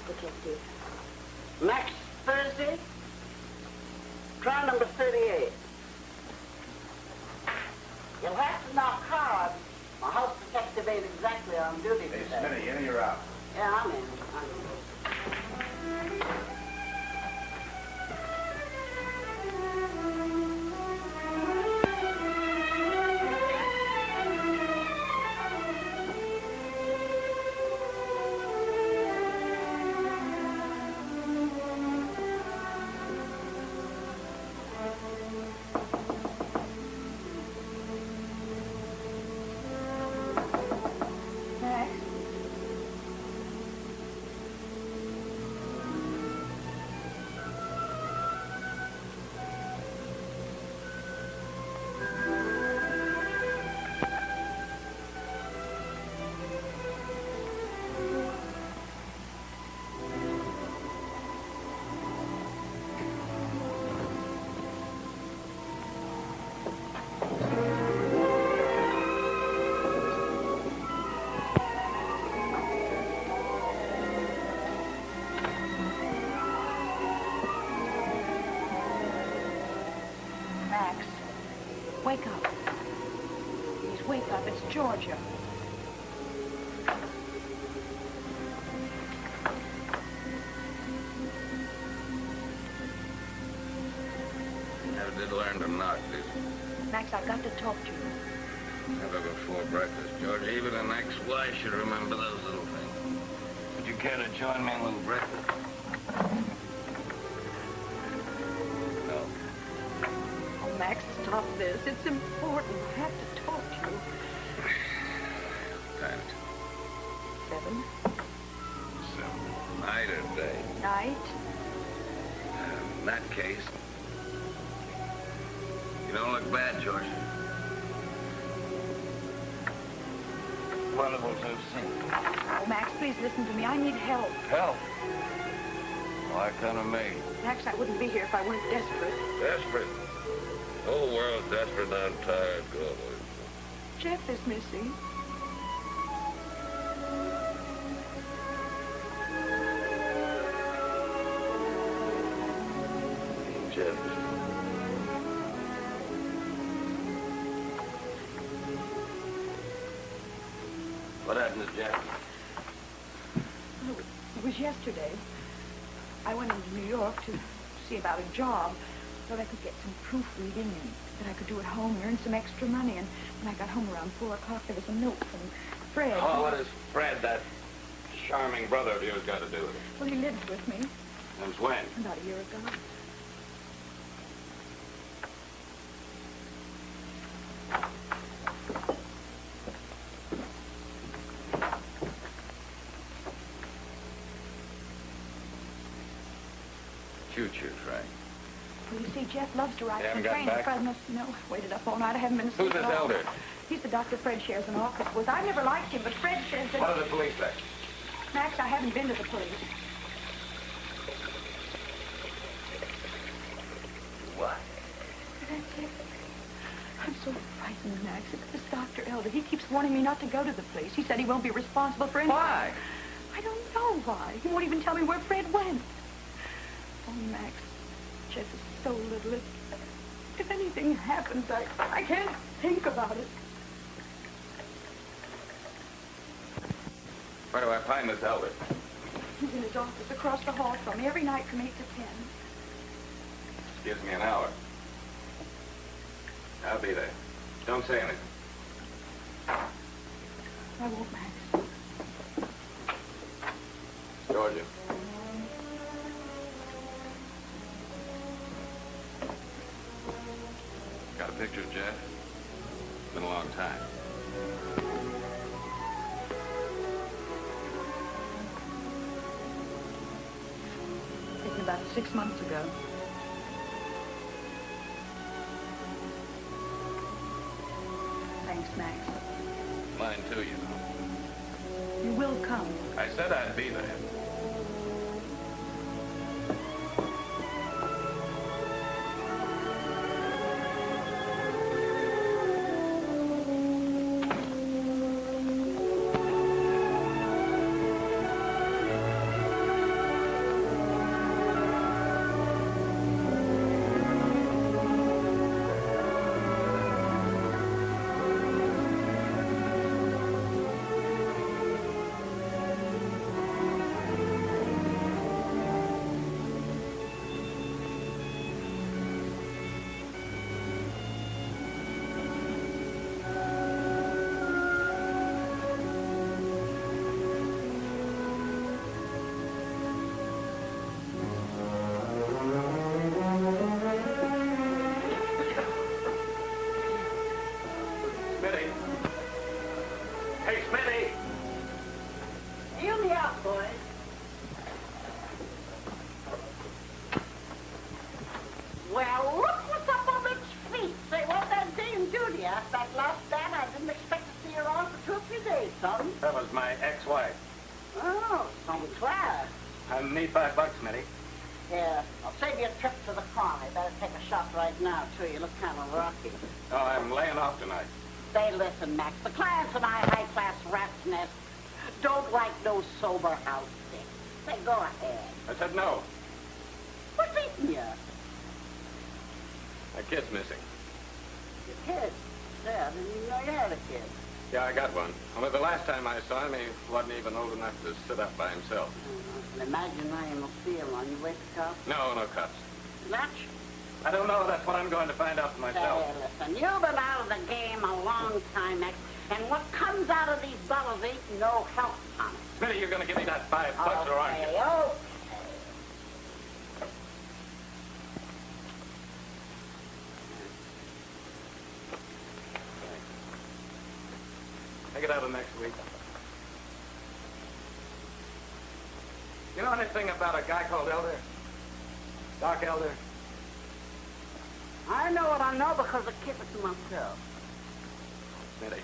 Detective. Max Thursday? Trial number 38. You'll have to knock hard. My house detective ain't exactly on duty today. Hey, Smitty, in or you're out? Yeah, I'm in. Wake up. Please wake up. It's Georgia. You never did learn to knock, did you? Max, I've got to talk to you. Never before breakfast, George. Even an ex-wife should remember those little things. Would you care to join me in a little breakfast? No. Oh, Max, stop this. It's important. I have to talk to you. Time. 7. 7. Night or day? Night. In that case, you don't look bad, George. Wonderful to have seen. Oh, Max, please listen to me. I need help. Help? Why come to me? Max, I wouldn't be here if I weren't desperate. Desperate? The whole world's desperate and I'm tired. Go away. Jeff is missing. Jeff. What happened to Jeff? Oh, it was yesterday. I went into New York to see about a job. Thought I could get some proofreading and that I could do at home and earn some extra money. And when I got home around 4 o'clock, there was a note from Fred. Oh, what has Fred, that charming brother of yours, got to do with it? Well, he lived with me. Since when? About a year ago. Choo-choo train. Well, you see, Jeff loves to ride You the haven't train. gotten back? Fred must, waited up all night. I haven't been asleep Who's this at all. elder? He's the doctor Fred shares an office with. I've never liked him, but Fred says that... What do the police say? Max, I haven't been to the police. What? That's it. I'm so frightened, Max. It's this Dr. Elder. He keeps warning me not to go to the police. He said he won't be responsible for anything. Why? I don't know why. He won't even tell me where Fred went. Oh, Max, Jeff is so little. If anything happens, I can't think about it. Where do I find this elder? He's in his office across the hall from me every night from 8 to 10. Gives me an hour. I'll be there. Don't say anything. I won't, Max. Georgia. Got a picture of Jeff? Been a long time. Taken about 6 months ago. Thanks, Max. Mine too, you know. You will come. I said I'd be there. need $5, Smitty. Yeah, I'll save you a trip to the corner. You better take a shot right now, too. You look kind of rocky. Oh, I'm laying off tonight. Say, listen, Max, the clients in my high-class rat's nest don't like no sober outfit. Say, go ahead. I said no. What's eating you? My kid's missing. Your kid? Yeah, I didn't even know you had a kid. Yeah, I got one. Only the last time I saw him, he wasn't even old enough to sit up by himself. I can imagine I am a feel on you. Wait the cops? No, no cups. Not? I don't know. That's what I'm going to find out for myself. Say, listen, you've been out of the game a long time, Max, and what comes out of these bottles ain't no health tonic. Smitty, you're going to give me that $5 or aren't you? Okay. Take it out of next week. You know anything about a guy called Elder? Doc Elder? I know what I know because I keep it to myself. Smitty,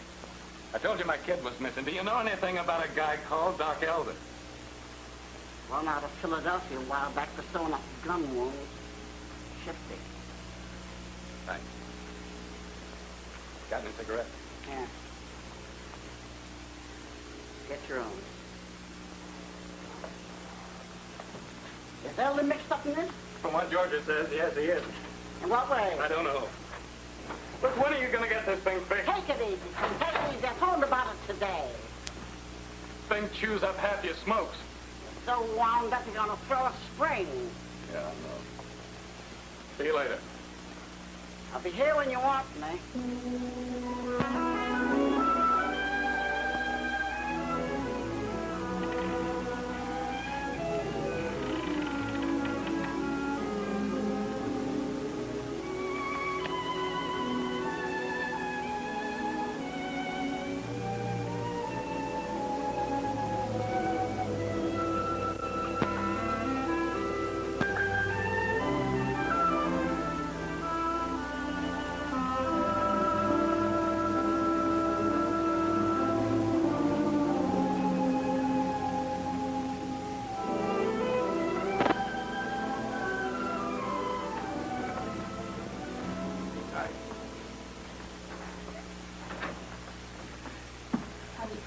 I told you my kid was missing. Do you know anything about a guy called Doc Elder? One out of Philadelphia a while back for sewing up gun wounds. Shifty. Thanks. Got any cigarettes? Yeah. Get your own. Is Elder mixed up in this? From what Georgia says, yes, he is. In what way? I don't know. Look, when are you going to get this thing fixed? Take it easy. Take it easy. I told about it today. This thing chews up half your smokes. You're so wound up you're going to throw a spring. Yeah, I know. See you later. I'll be here when you want me.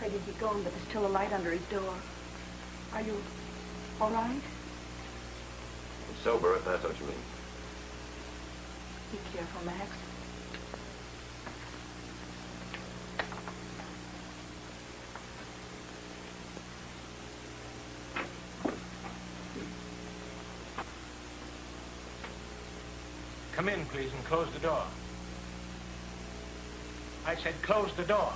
He'd be gone, but there's still a light under his door. Are you all right? I'm sober, if that's what you mean. Be careful, Max. Come in, please, and close the door. I said close the door.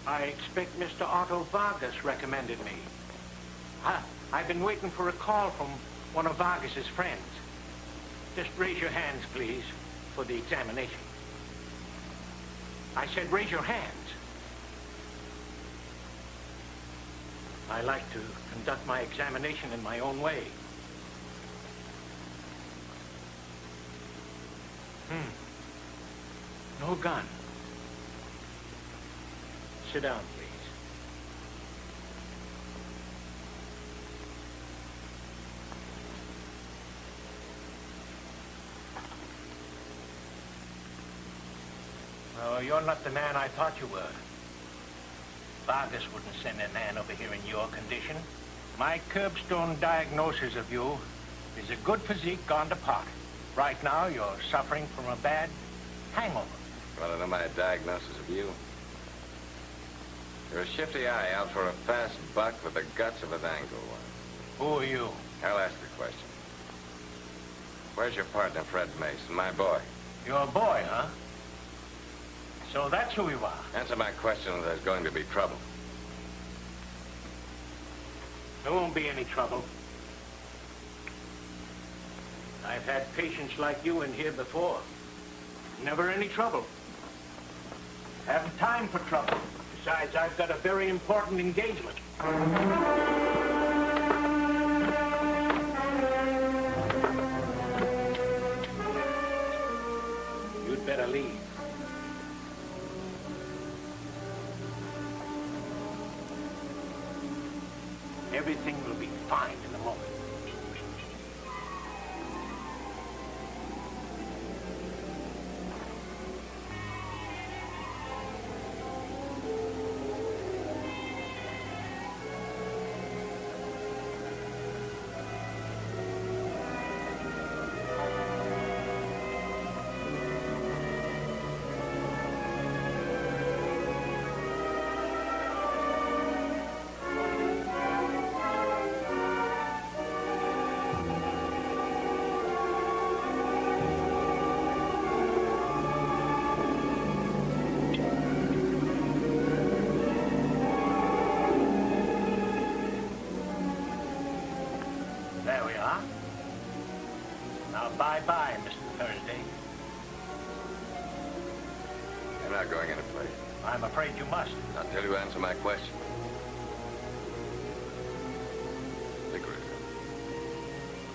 I expect Mr. Otto Vargas recommended me. I've been waiting for a call from one of Vargas's friends. Just raise your hands, please, for the examination. I said raise your hands. I like to conduct my examination in my own way. No gun. Sit down, please. Oh, you're not the man I thought you were. Vargas wouldn't send a man over here in your condition. My curbstone diagnosis of you is a good physique gone to pot. Right now, you're suffering from a bad hangover. Want to know my diagnosis of you? You're a shifty eye out for a fast buck with the guts of a dangle one. Who are you? I'll ask the question. Where's your partner, Fred Mason, my boy? You're a boy, huh? So that's who you are. Answer my question or there's going to be trouble. There won't be any trouble. I've had patients like you in here before. Never any trouble. Haven't time for trouble. Besides, I've got a very important engagement. You'd better leave. Everything will be fine in a moment. There we are. Now, bye-bye, Mr. Thursday. You're not going any place. I'm afraid you must. Until you answer my question. Licorice.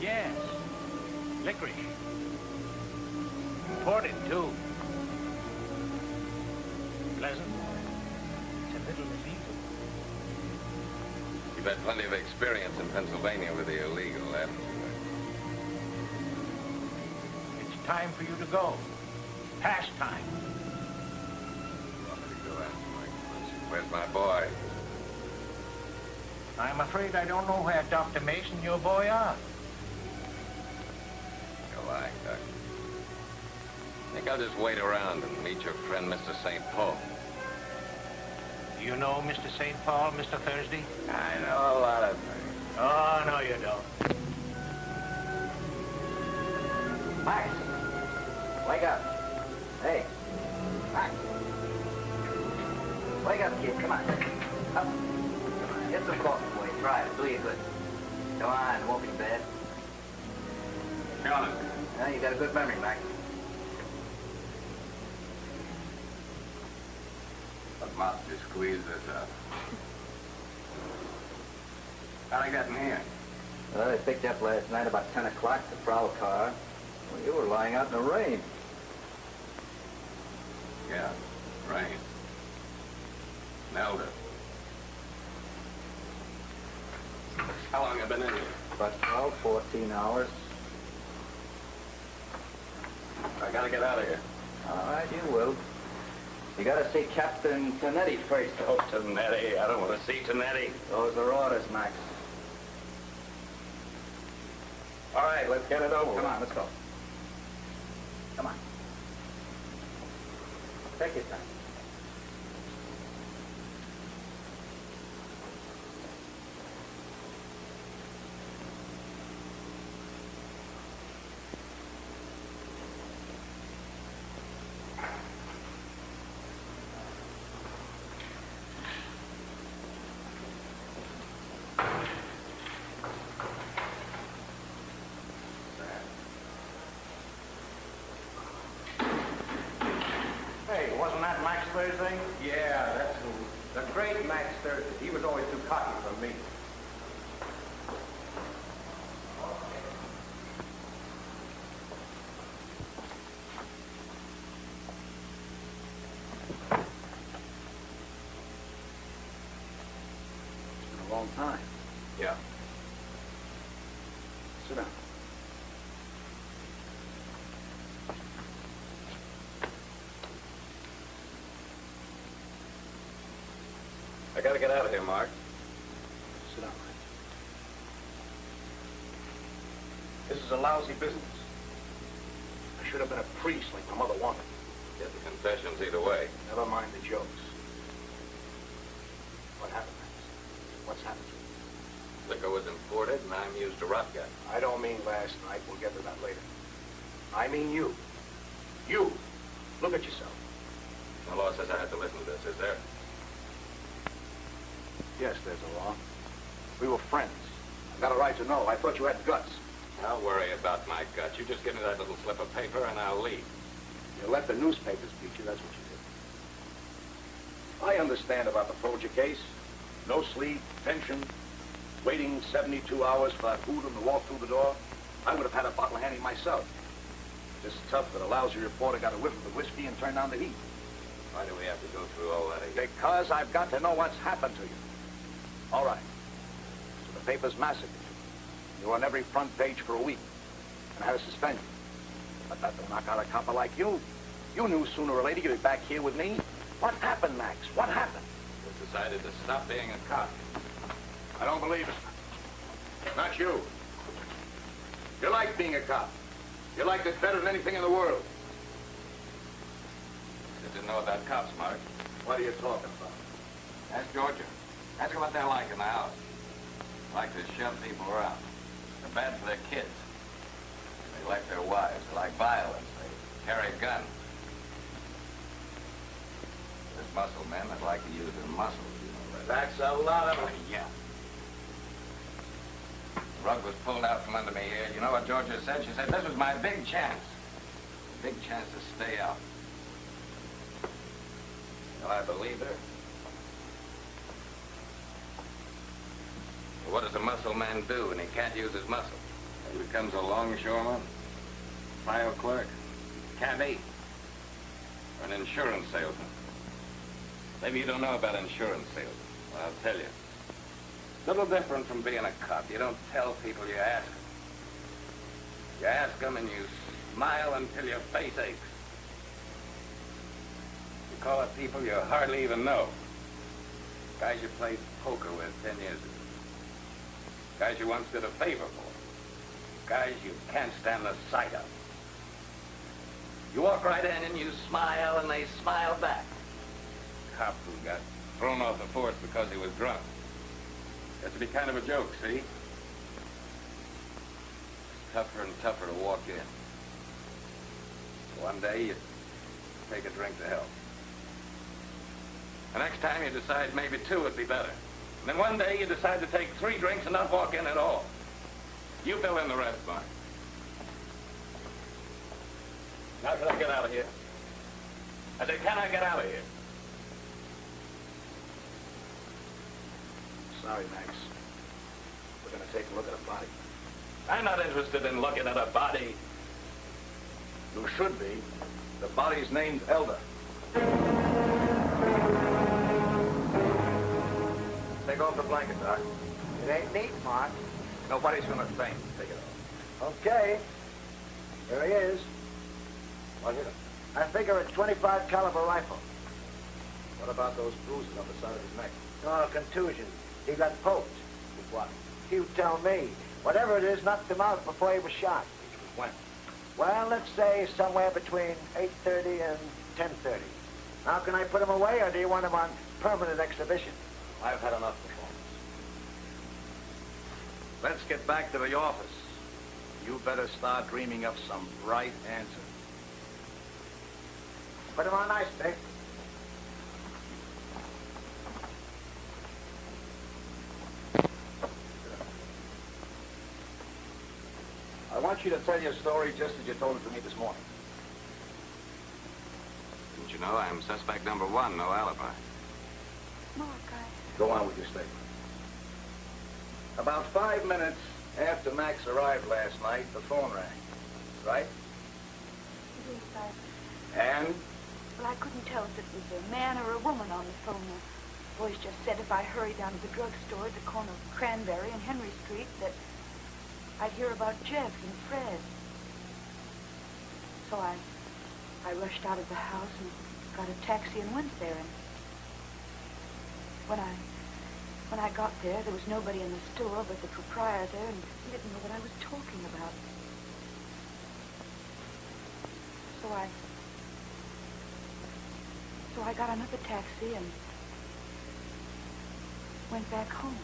Yes. Licorice. Imported, too. Pleasant. It's a little illegal. You've had plenty of experience in Pennsylvania with the illegal, haven't you? It's time for you to go. Past time. You want me to go answer my question? Where's my boy? I'm afraid I don't know where Dr. Mason and your boy are. You're lying, Doc. I think I'll just wait around and meet your friend, Mr. St. Paul. Do you know Mr. St. Paul, Mr. Thursday? I know a lot of things. Oh, no, you don't. Max, wake up. Hey, Max. Wake up, kid. Come on. Up. Come on. Get some coffee for you. Try it. Do you good. Come on. It won't be bad. John. Well, you got a good memory, Max. What mouth to squeeze this up? How'd I get in here? Well, they picked you up last night about 10 o'clock, the prowl car. Well, you were lying out in the rain. Yeah, rain. Nailed it. How long have you been in here? About 12, 14 hours. I gotta get out of here. All right, you will. You gotta see Captain Tonetti first. Oh, Tonetti. I don't want to see Tonetti. Those are orders, Max. All right, let's get it over. Come on, let's go. Come on. Take your time. Hey, wasn't that Max Thursday? Yeah, that's the great Max Thursday. He was always too cocky for me. It's been a long time. Yeah. Sit down. I gotta get out of here, Mark. Sit down, Max. This is a lousy business. I should have been a priest like my mother wanted. Get the confessions either way. Never mind the jokes. What happened, Max? What's happened to you? Liquor was imported, and I'm used to rough guy. I don't mean last night. We'll get to that later. I mean you. You. Look at yourself. The law says I have to listen to this, is there? Yes, there's a law. We were friends. I got a right to know. I thought you had guts. Don't worry about my guts. You just give me that little slip of paper, and I'll leave. You let the newspapers beat you. That's what you did. I understand about the Folger case. No sleep, tension, waiting 72 hours for that hoodlum to walk through the door. I would have had a bottle handy myself. Just tough that a lousy reporter got a whiff of the whiskey and turned on the heat. Why do we have to go through all that again? Because I've got to know what's happened to you. All right. Sit The papers massacred you. You were on every front page for a week and had to suspend you. But that don't knock out a copper like you. You knew sooner or later you'd be back here with me. What happened, Max? What happened? You decided to stop being a cop. I don't believe it. Not you. You like being a cop. You liked it better than anything in the world. You didn't know about cops, Mark. What are you talking about? Ask Georgia. Ask her what they're like in the house. Like to shove people around. They're bad for their kids. They like their wives. They like violence. They carry guns. There's muscle men that like to use their muscles, you know. That's a lot of them. Yeah. The rug was pulled out from under me here. You know what Georgia said? She said this was my big chance. Big chance to stay out. Well, I believed her. Well, what does a muscle man do when he can't use his muscle? He becomes a longshoreman, file clerk, cabbie, or an insurance salesman. Maybe you don't know about insurance salesmen. Well, I'll tell you. It's a little different from being a cop. You don't tell people, you ask them. You ask them and you smile until your face aches. You call up people you hardly even know. Guys you played poker with 10 years ago. Guys you once did a favor for. Guys you can't stand the sight of. You walk right in and you smile and they smile back. Cop who got thrown off the force because he was drunk. Gets to be kind of a joke, see? It's tougher and tougher to walk in. One day you take a drink to help. The next time you decide maybe 2 would be better. And then one day you decide to take 3 drinks and not walk in at all. You fill in the rest, Mark. Now can I get out of here? I said, can I get out of here? Sorry, Max. We're going to take a look at a body. I'm not interested in looking at a body. You should be. The body's named Elder. Take off the blanket, Doc. It ain't neat, Mark. Nobody's going to faint. Take it off. Okay. There he is. What hit him? I figure a .25 caliber rifle. What about those bruises on the side of his neck? No, contusion. He got poked. With what? You tell me. Whatever it is knocked him out before he was shot. When? Well, let's say somewhere between 8:30 and 10:30. Now, can I put him away, or do you want him on permanent exhibition? I've had enough performance. Let's get back to the office. You better start dreaming up some bright answer. Put him on nice, Dick. I want you to tell your story just as you told it to me this morning. Didn't you know I'm suspect number 1, no alibi? Mark, Go on with your statement. About 5 minutes after Max arrived last night, the phone rang. Right? Yes, And? well, I couldn't tell if it was a man or a woman on the phone. The voice just said if I hurried down to the drugstore at the corner of Cranberry and Henry Street that I'd hear about Jeff and Fred. So I rushed out of the house and got a taxi and went there. And when I got there, there was nobody in the store but the proprietor, and he didn't know what I was talking about. So I got another taxi and went back home.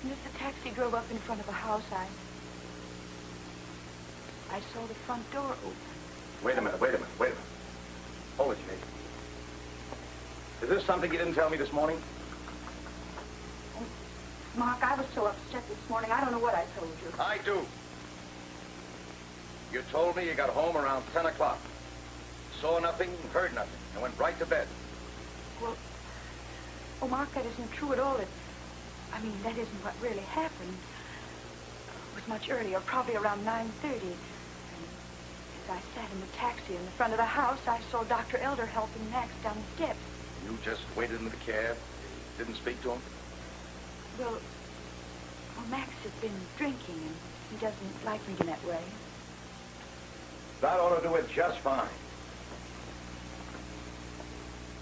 And as the taxi drove up in front of the house, I saw the front door open. Wait a minute. Hold it, Jake. Is this something you didn't tell me this morning? Oh, Mark, I was so upset this morning, I don't know what I told you. I do. You told me you got home around 10 o'clock. Saw nothing, heard nothing, and went right to bed. Well, oh, Mark, that isn't true at all. That isn't what really happened. It was much earlier, probably around 9:30. And as I sat in the taxi in the front of the house, I saw Dr. Elder helping Max down the steps. You just waited in the cab, didn't speak to him? Well, Well, Max has been drinking, and he doesn't like me in that way. That ought to do it just fine.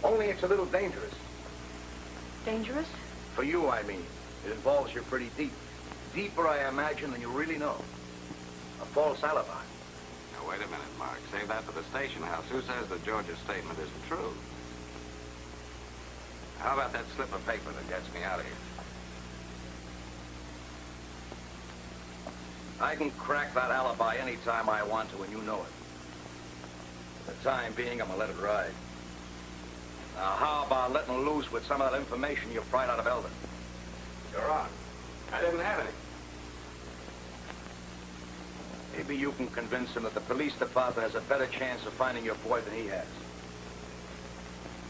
Only it's a little dangerous. Dangerous? For you, I mean. It involves you pretty deep. Deeper, I imagine, than you really know. A false alibi. Now, wait a minute, Mark. Save that for the station house. Who says that George's statement isn't true? How about that slip of paper that gets me out of here? I can crack that alibi any time I want to, and you know it. For the time being, I'm gonna let it ride. Now, how about letting loose with some of that information you pried out of Eldon? You're on. I didn't have any. Maybe you can convince him that the police department has a better chance of finding your boy than he has.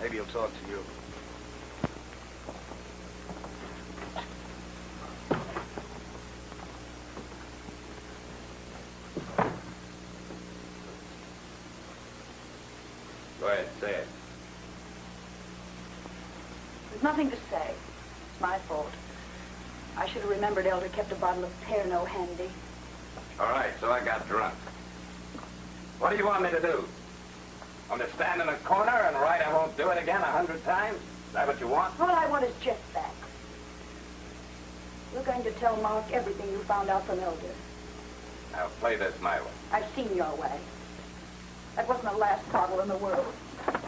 Maybe he'll talk to you. Go ahead, say it. There's nothing to say. It's my fault. I should have remembered Elder kept a bottle of Pernod handy. All right, so I got drunk. What do you want me to do? Want to stand in a corner and write I won't do it again 100 times? Is that what you want? All I want is just that. You're going to tell Mark everything you found out from Elder. Now, play this my way. I've seen your way. That wasn't the last bottle in the world.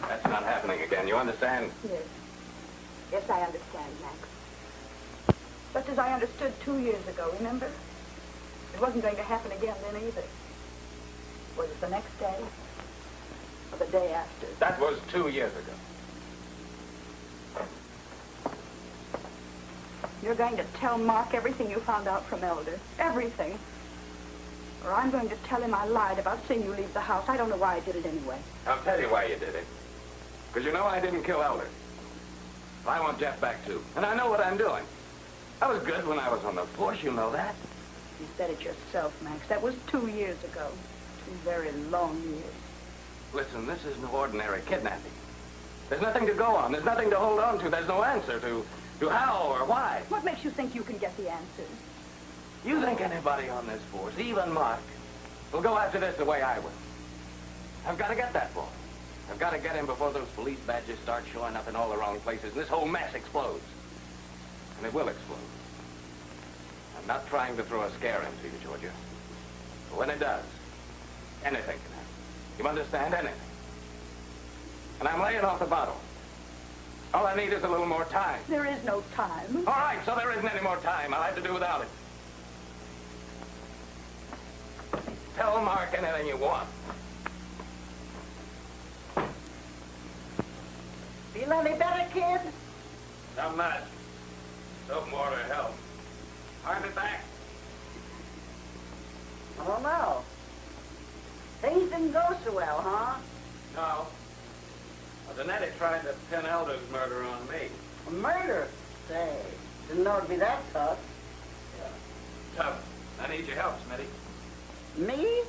That's not happening again. You understand? Yes. Yes, I understand, Max. Just as I understood 2 years ago, remember? It wasn't going to happen again then either. Was it the next day? Or the day after? That was 2 years ago. You're going to tell Mark everything you found out from Elder. Everything. Or I'm going to tell him I lied about seeing you leave the house. I don't know why I did it anyway. I'll tell you why you did it. Because you know I didn't kill Elder. I want Jeff back, too. And I know what I'm doing. I was good when I was on the force, you know that. You said it yourself, Max. That was 2 years ago. 2 very long years. Listen, this isn't ordinary kidnapping. There's nothing to go on. There's nothing to hold on to. There's no answer to how or why. What makes you think you can get the answers? You think anybody on this force, even Mark, will go after this the way I will? I've got to get that boy. I've got to get him before those police badges start showing up in all the wrong places and this whole mess explodes. And it will explode. I'm not trying to throw a scare into you, Georgia. But when it does, anything can happen. You understand? Anything. And I'm laying off the bottle. All I need is a little more time. There is no time. All right, so there isn't any more time. I'll have to do without it. Tell Mark anything you want. Feel any better, kid? Not much. Soap and water help. Arm it back. I don't know. Things didn't go so well, huh? No. Well, Danetti tried to pin Elder's murder on me. A murder? Say, didn't know it'd be that tough. Yeah. Tough. I need your help, Smitty. Me?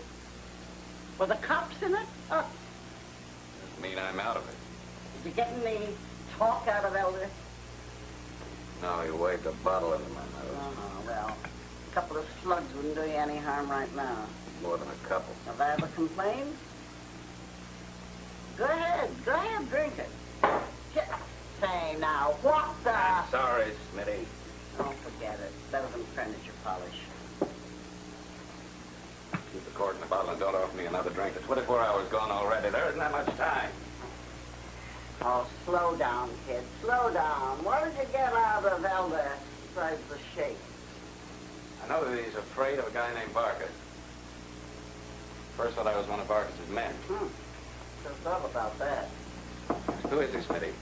Were the cops in it? Doesn't mean I'm out of it. Did you get any talk out of Elder? No, he waved a bottle into my nose. Oh, well, a couple of slugs wouldn't do you any harm right now. More than a couple. Have I ever complained? Go ahead, drink it. Say now, what the... I'm sorry, Smitty. Don't forget it. Better than furniture polish. Keep the cork in the bottle and don't offer me another drink. The 24 hours gone already. There isn't that much time. Oh, slow down, kid. Slow down. What did you get out of Elder besides the shake? I know that he's afraid of a guy named Barkus. First thought I was one of Barkus's men. Just thought about that. Who is he, Smitty?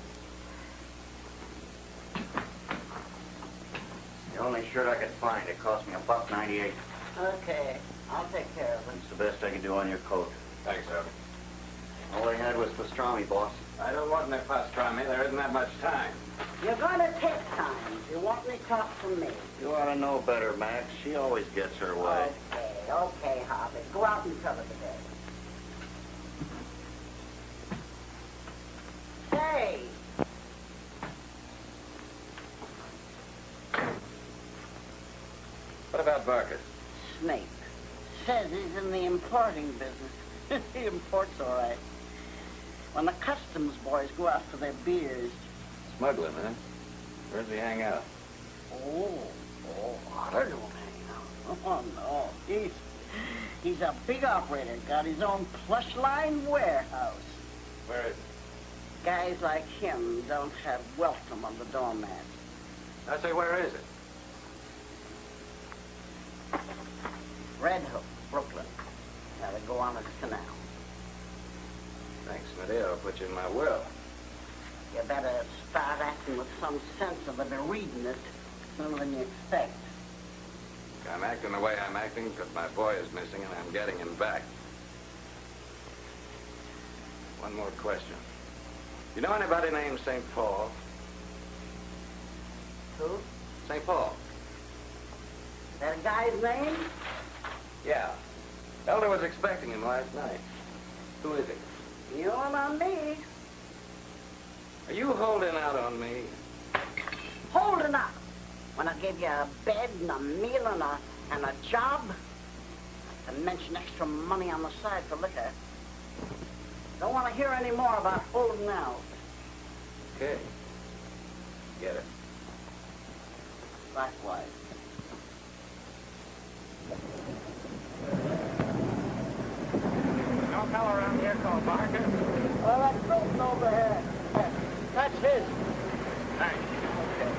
The only shirt I could find. It cost me $1.98. Okay, I'll take care of it. It's the best I can do on your coat. Thanks, sir. All I had was pastrami, boss. I don't want any pastrami. There isn't that much time. You're going to take time. If you want any talk from me. You ought to know better, Max. She always gets her way. Okay, Hobbit. Go out and cover the day. Say. about Barker? Snake. Says he's in the importing business. He imports all right. When the customs boys go after their beers. Smuggling, huh? Where's he hang out? Oh, Otter don't hang out. Oh, no. He's a big operator. Got his own plush line warehouse. Where is he? Guys like him don't have welcome on the doormat. I say, where is it? Red Hook, Brooklyn. Gotta go on his canal. Thanks, Smitty. I'll put you in my will. You better start acting with some sense of it and reading it sooner than you expect. I'm acting the way I'm acting because my boy is missing and I'm getting him back. One more question. You know anybody named St. Paul? Who? St. Paul. That guy's name? Yeah. Elder was expecting him last night. Who is he? You and on me. Are you holding out on me? Holding up. When I give you a bed and a meal and a job, not to mention extra money on the side for liquor. Don't want to hear any more about holding out. Okay. Get it. Likewise. No fellow around here called Barker? Well, that goat's over here. That's his. Thanks. Okay.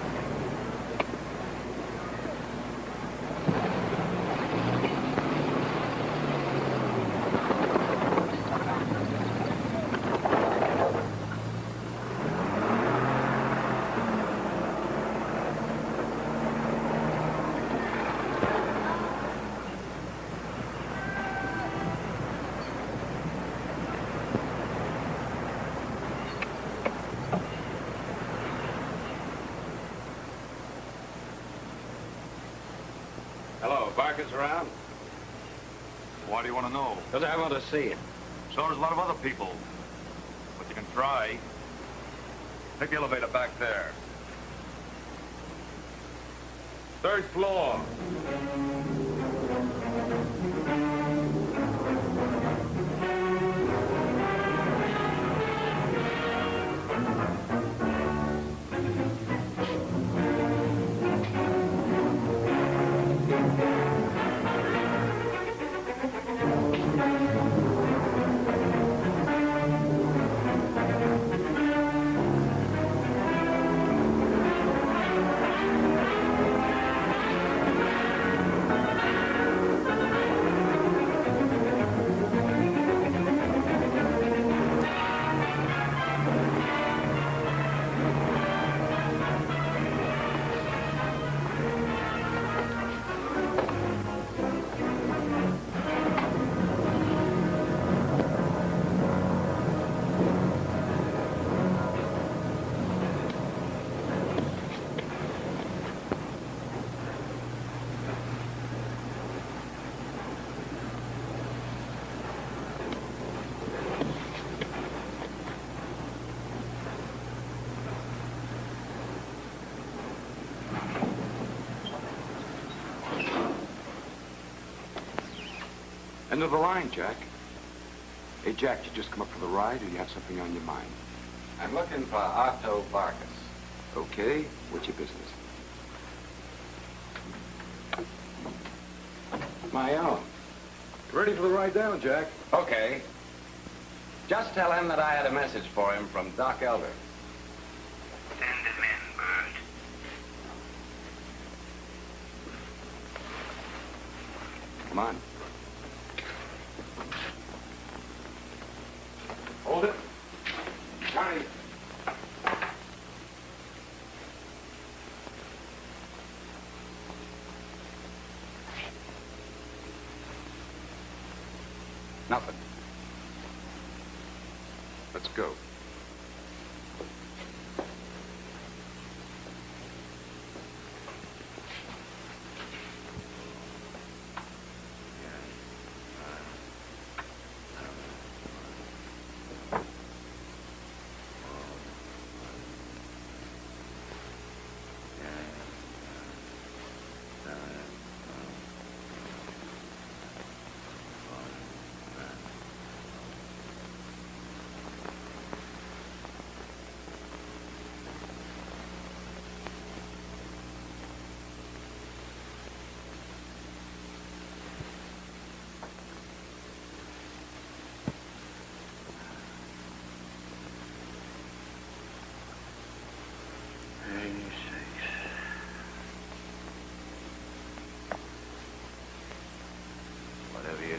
Hello, Barker's around? Why do you want to know? Because I want to see him. So does a lot of other people. But you can try. Take the elevator back there. 3rd floor. End of the line, Jack. Hey, Jack, you just come up for the ride, or you have something on your mind? I'm looking for Otto Barkus. Okay, what's your business? My own. Ready for the ride down, Jack? Okay. Just tell him that I had a message for him from Doc Elder. Send him in, Bert. Come on. Hold it. Johnny. Nothing. Let's go.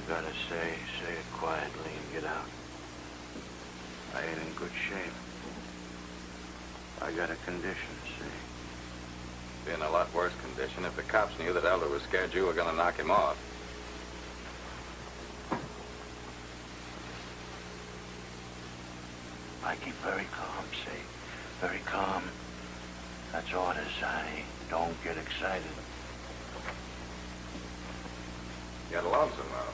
gotta say it quietly and get out. I ain't in good shape. I got a condition, see? Be in a lot worse condition if the cops knew that Elder was scared you were going to knock him off. I keep very calm, see? Very calm. That's orders. I don't get excited. You're lonesome, though.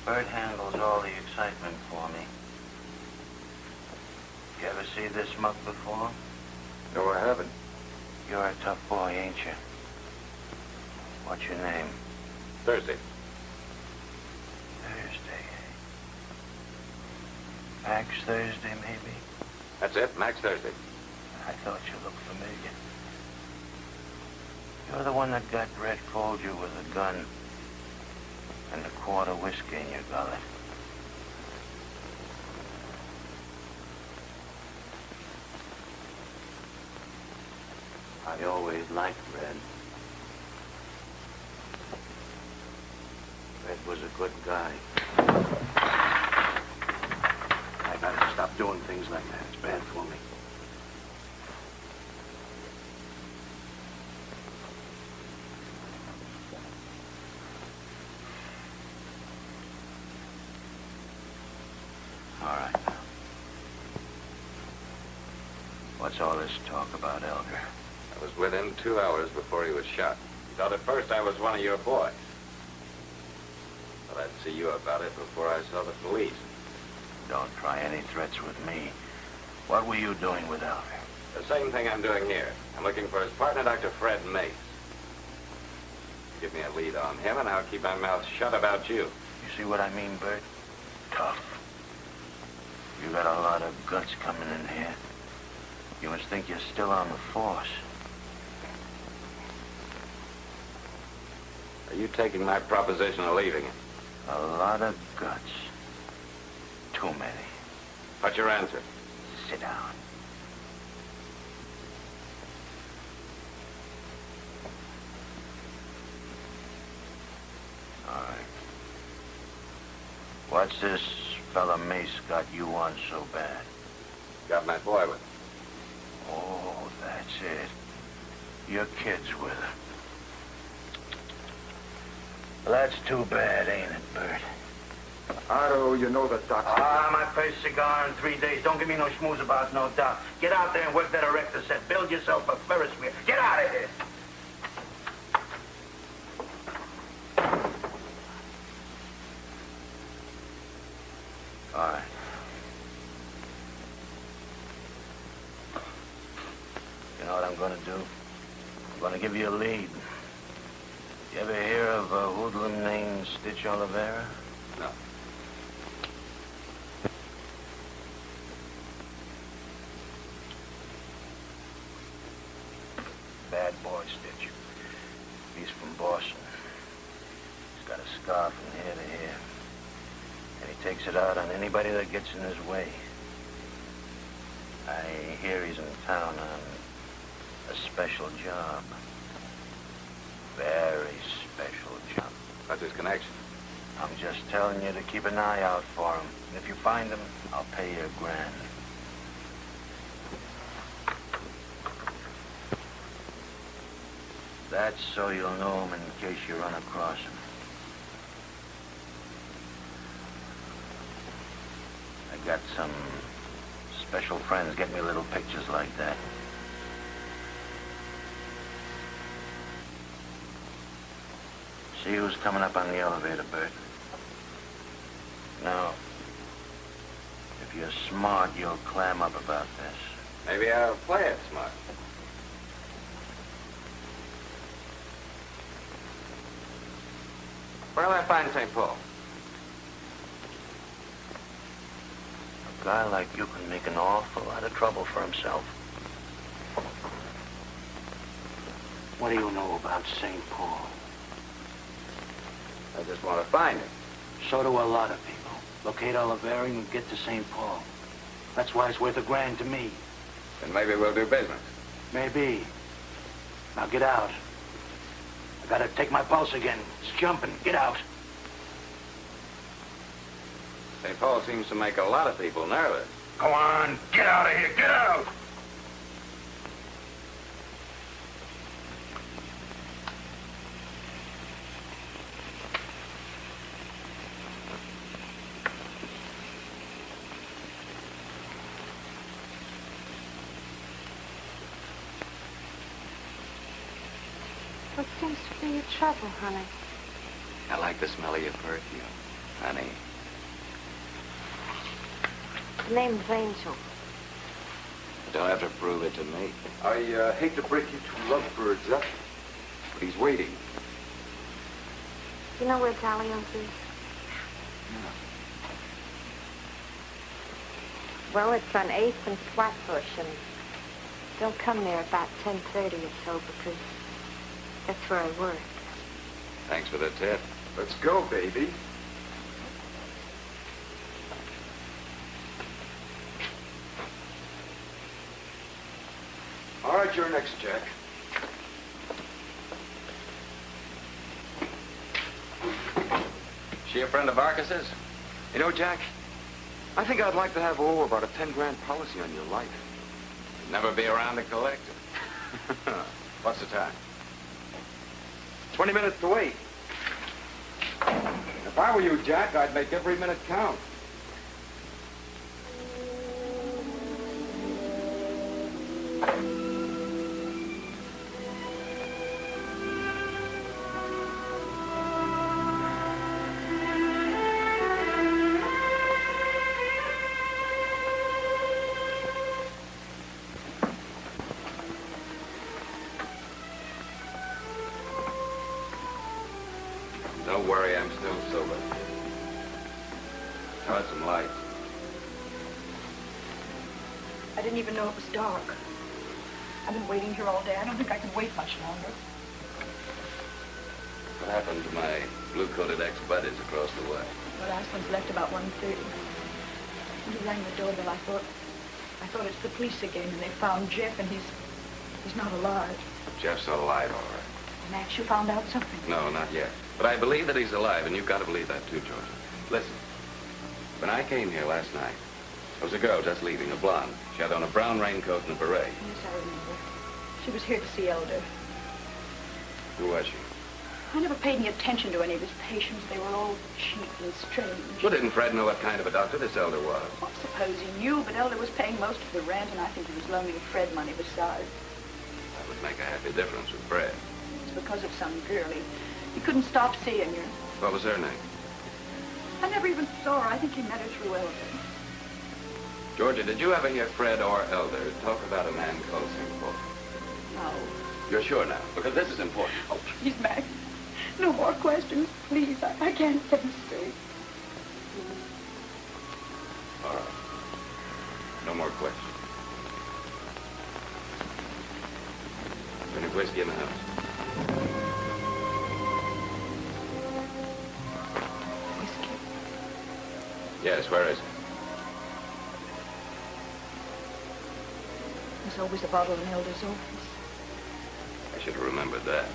Bert handles all the excitement for me. You ever see this muck before? No, I haven't. You're a tough boy, ain't you? What's your name? Thursday. Thursday, eh? Max Thursday, maybe? That's it, Max Thursday. I thought you looked familiar. You're the one that got Red Folger with a gun and a quart of whiskey in your gullet. I always liked Red. Red was a good guy. I gotta stop doing things like that. It's bad for me. All right. What's all this talk about, Elder? I was with him 2 hours before he was shot. He thought at first I was one of your boys. But I'd see you about it before I saw the police. Don't try any threats with me. What were you doing with Elder? The same thing I'm doing here. I'm looking for his partner, Dr. Fred Mace. Give me a lead on him, and I'll keep my mouth shut about you. You see what I mean, Bert? Tough. You got a lot of guts coming in here. You must think you're still on the force. Are you taking my proposition or leaving it? A lot of guts. Too many. What's your answer? Sit down. All right. What's this fella Mace got you on so bad? Got my boy with him. Oh, that's it. Your kid's with him. Well, that's too bad, ain't it, Bert? Otto, you know the doctor. My first cigar in 3 days. Don't give me no schmooze about no doc. Get out there and work that erector set. Build yourself a Ferris wheel. Get out of here. All right. You know what I'm going to do? I'm going to give you a lead. You ever hear of a hoodlum named Stitch Oliveira? No. Bad boy, Stitch. He's from Boston. He's got a scar from ear to ear. And he takes it out on anybody that gets in his way. I hear he's in town on a special job. Very special job. What's his connection? I'm just telling you to keep an eye out for him. And if you find him, I'll pay you $1,000. That's so you'll know him in case you run across him. I got some special friends get me little pictures like that. See who's coming up on the elevator, Bert. Now, if you're smart, you'll clam up about this. Maybe I'll play it smart. Where'll I find St. Paul? A guy like you can make an awful lot of trouble for himself. What do you know about St. Paul? I just want to find him. So do a lot of people. Locate Oliveira and get to St. Paul. That's why it's worth $1,000 to me. Then maybe we'll do business. Maybe. Now get out. I gotta take my pulse again. It's jumping. Get out. St. Paul seems to make a lot of people nervous. Go on, get out of here, get out! What seems to be your trouble, honey? I like the smell of your perfume, honey. The name's Angel. You don't have to prove it to me. I hate to break you two lovebirds up, but he's waiting. You know where Gallios is? Well, it's on 8th and Flatbush, and they'll come there about 10:30 or so, because that's where I work. Thanks for the tip. Let's go, baby. All right, you're next, Jack. She a friend of Arcus's? You know, Jack, I think I'd like to have, about a 10-grand policy on your life. You'd never be around to collect it. What's the time? 20 minutes to wait. If I were you, Jack, I'd make every minute count. Don't worry, I'm still sober. Start some light. I didn't even know it was dark. I've been waiting here all day. I don't think I can wait much longer. What happened to my blue-coated ex-buddies across the way? The last one's left about 1:30. When he rang the doorbell, I thought it's the police again, and they found Jeff, and he's not alive. Jeff's alive, all right. Max, you found out something? No, not yet. But I believe that he's alive, and you've got to believe that too, Georgia. Listen, when I came here last night, there was a girl just leaving, a blonde. She had on a brown raincoat and a beret. Yes, I remember. She was here to see Elder. Who was she? I never paid any attention to any of his patients. They were all cheap and strange. Well, didn't Fred know what kind of a doctor this Elder was? I suppose he knew, but Elder was paying most of the rent, and I think he was loaning Fred money besides. That would make a happy difference with Fred. It's because of some girl. He couldn't stop seeing her. What was her name? I never even saw her. I think he met her through Elder. Georgia, did you ever hear Fred or Elder talk about a man called St. Paul? No. You're sure now? Because this is important. Oh, please, Max. No more questions, please. I can't think straight. All right. No more questions. Any whiskey in the house? Whiskey? Yes, where is it? There's always a bottle in Elder's office. I should have remembered that.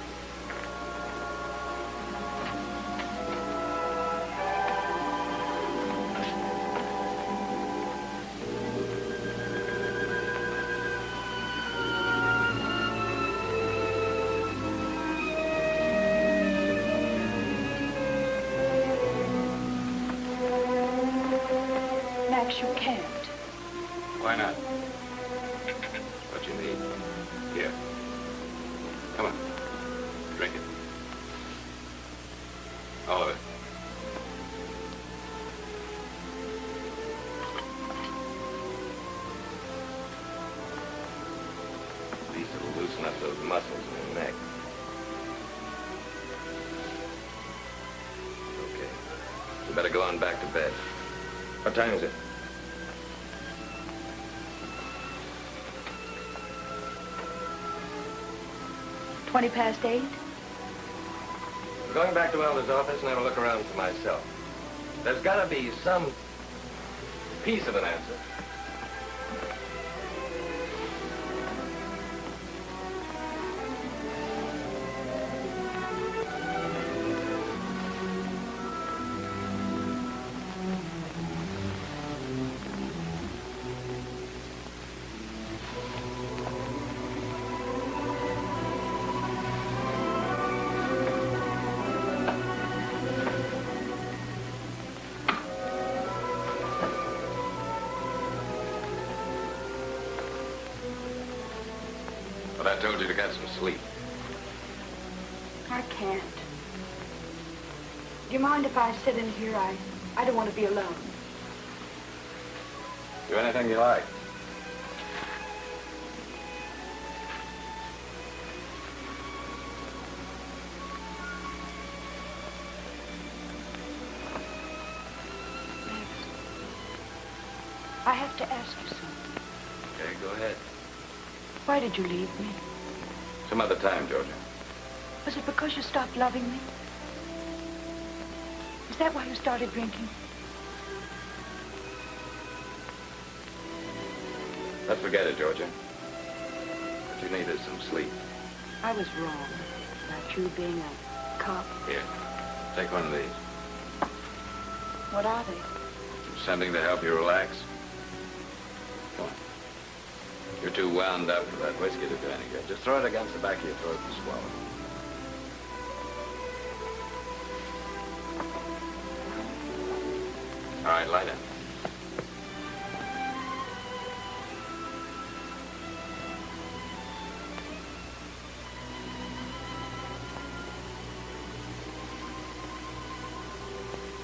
Max, you can't. Why not? What you need? Here. Come on. Drink it. All of it. These will loosen up those muscles in your neck. Okay. You better go on back to bed. What time is it? 8:20. I'm going back to Elder's office and have a look around for myself. There's got to be some piece of an answer. told you to get some sleep. I can't. Do you mind if I sit in here? I don't want to be alone. Do anything you like. I have to ask you something. Okay, go ahead. Why did you leave me? Some other time, Georgia. Was it because you stopped loving me? Is that why you started drinking? Let's forget it, Georgia. What you need is some sleep. I was wrong about you being a cop. Here, take one of these. What are they? Something to help you relax. Come on. You're too wound up for that whiskey to do any good. Just throw it against the back of your throat and swallow. All right, light it.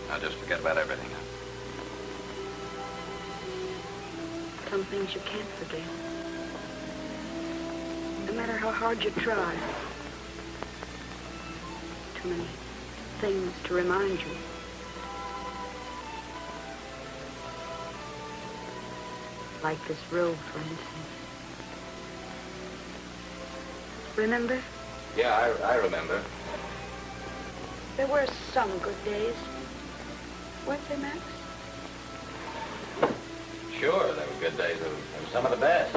Now just forget about everything. Some things you can't forget. No matter how hard you try. Too many things to remind you. Like this road, for instance. Remember? Yeah, I remember. There were some good days. Weren't there, Max? Sure, there were good days. They were some of the best.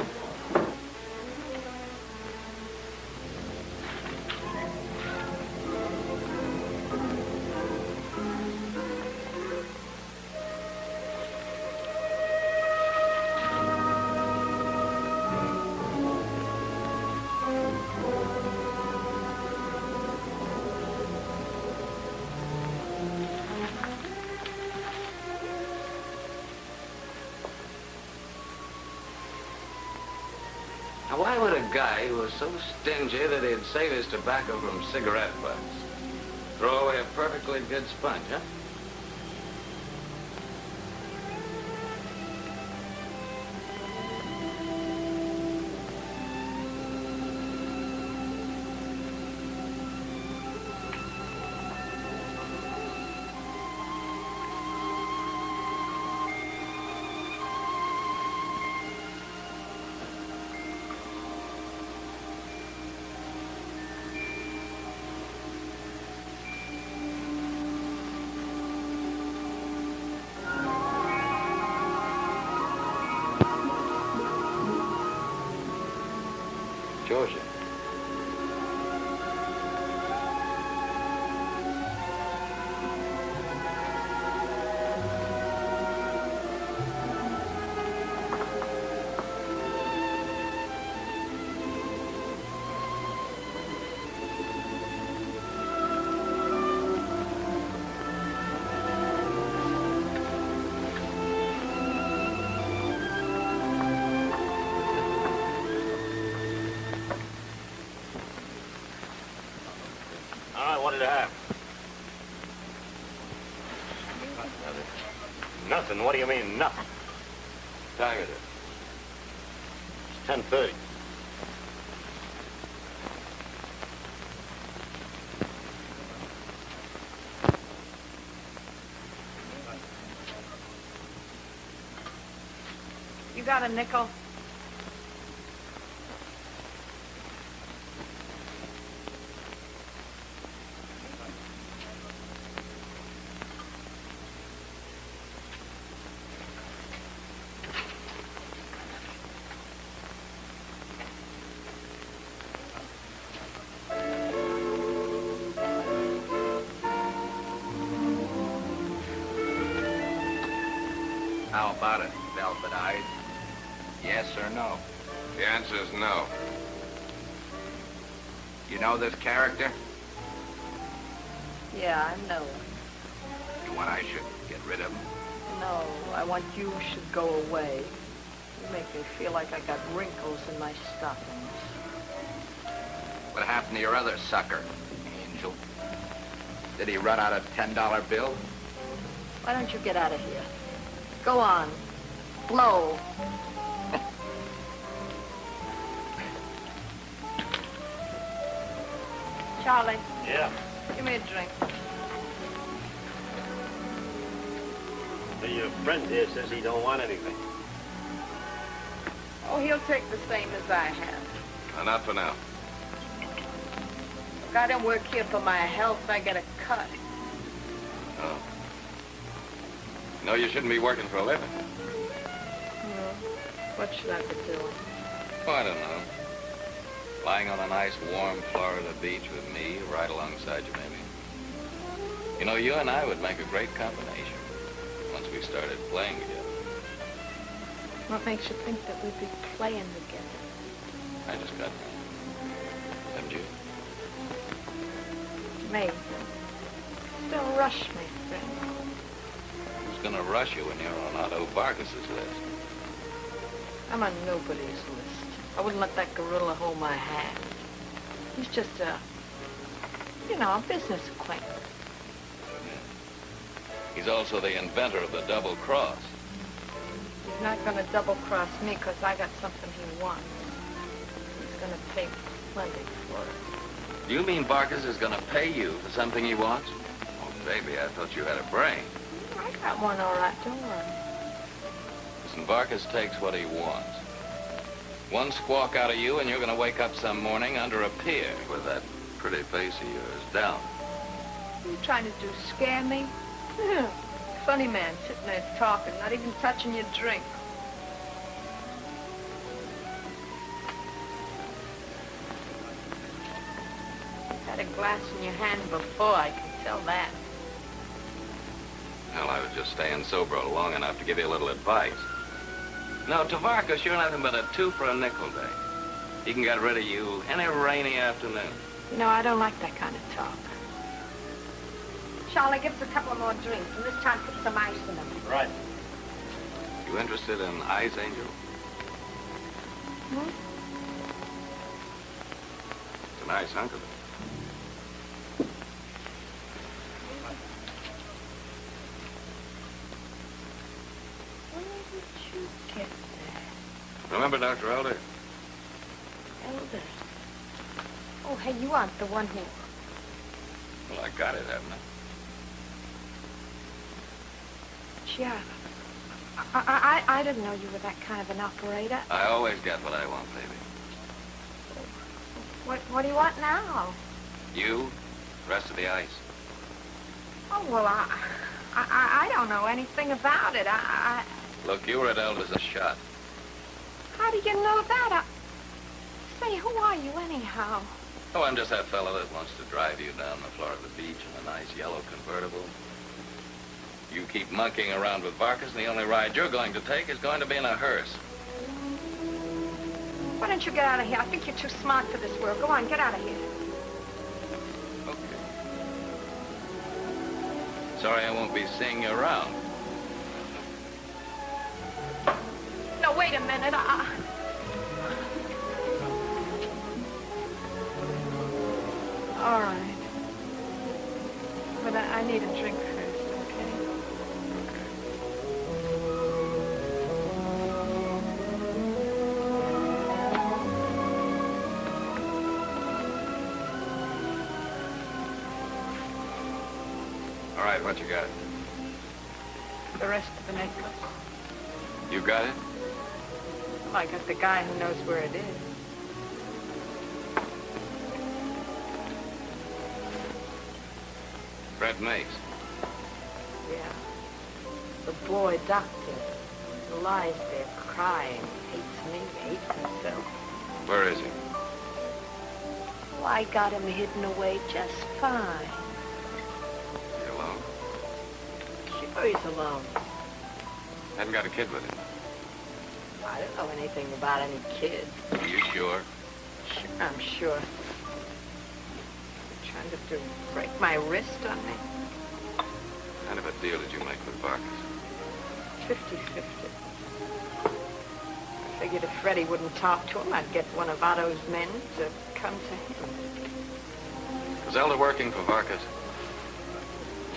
Now, why would a guy who was so stingy that he'd save his tobacco from cigarette butts throw away a perfectly good sponge, huh? Georgia. What did it have? Nothing. What do you mean, nothing? What time is it? It's 10:30. You got a nickel? How about it, velvet eyes? Yes or no? The answer is no. You know this character? Yeah, I know. You want I should get rid of him? No, I want you should go away. You make me feel like I got wrinkles in my stockings. What happened to your other sucker, Angel? Did he run out a $10 bill? Why don't you get out of here? Go on. Blow. Charlie. Yeah. Give me a drink. So your friend here says he don't want anything. Oh, he'll take the same as I have. Not for now. Look, I don't work here for my health. I get a cut. Oh. No, you shouldn't be working for a living. What should I be doing? Oh, I don't know. Lying on a nice, warm Florida beach with me, right alongside you, maybe. You know, you and I would make a great combination once we started playing together. What makes you think that we'd be playing together? I just got that. Haven't you? Me. Don't rush me, friend. Who's gonna rush you when you're on Otto Vargas's list? I'm on nobody's list. I wouldn't let that gorilla hold my hand. He's just a business acquaintance. Yeah. He's also the inventor of the double cross. He's not going to double-cross me because I got something he wants. He's going to pay plenty for it. Do you mean Vargas is gonna pay you for something he wants? Oh, baby, I thought you had a brain. I got one all right, don't worry. Listen, Vargas takes what he wants. One squawk out of you and you're gonna wake up some morning under a pier with that pretty face of yours down. What are you trying to do, scare me? Funny man, sitting there talking, not even touching your drink. Had a glass in your hand before, I can tell that. Well, I was just staying sober long enough to give you a little advice. No, to Vargas, you're nothing but a 2 for a nickel day. He can get rid of you any rainy afternoon. You know, I don't like that kind of talk. Charlie, give us a couple more drinks, and this time put some ice in them. Right. You interested in Ice Angel? Hmm? It's a nice hunk of it. Where did you get that? Remember Dr. Elder? Elder. Oh, hey, you aren't the one who... Well, I got it, haven't I? Yeah. I didn't know you were that kind of an operator. I always get what I want, baby. What do you want now? You, rest of the ice. Oh, well, I don't know anything about it. Look, you were at Elder's a shot. How do you know that? Say, who are you anyhow? Oh, I'm just that fella that wants to drive you down the Florida beach in a nice yellow convertible. You keep monkeying around with Vargas, and the only ride you're going to take is going to be in a hearse. Why don't you get out of here? I think you're too smart for this world. Go on, get out of here. Okay. Sorry I won't be seeing you around. No, wait a minute. All right. But I need a drink first, okay? All right, what you got? The rest of the necklace. You got it? Well, I got the guy who knows where it is. Fred Mace. Yeah. The boy doctor who lies there crying, hates me, hates himself. Where is he? Oh, I got him hidden away just fine. He alone? Sure he's alone. Hadn't got a kid with him. I don't know anything about any kids. Are you sure? Sure, I'm sure. You're trying to break my wrist on me? What kind of a deal did you make with Vargas? 50-50. I figured if Freddie wouldn't talk to him, I'd get one of Otto's men to come to him? Was Elder working for Varkas?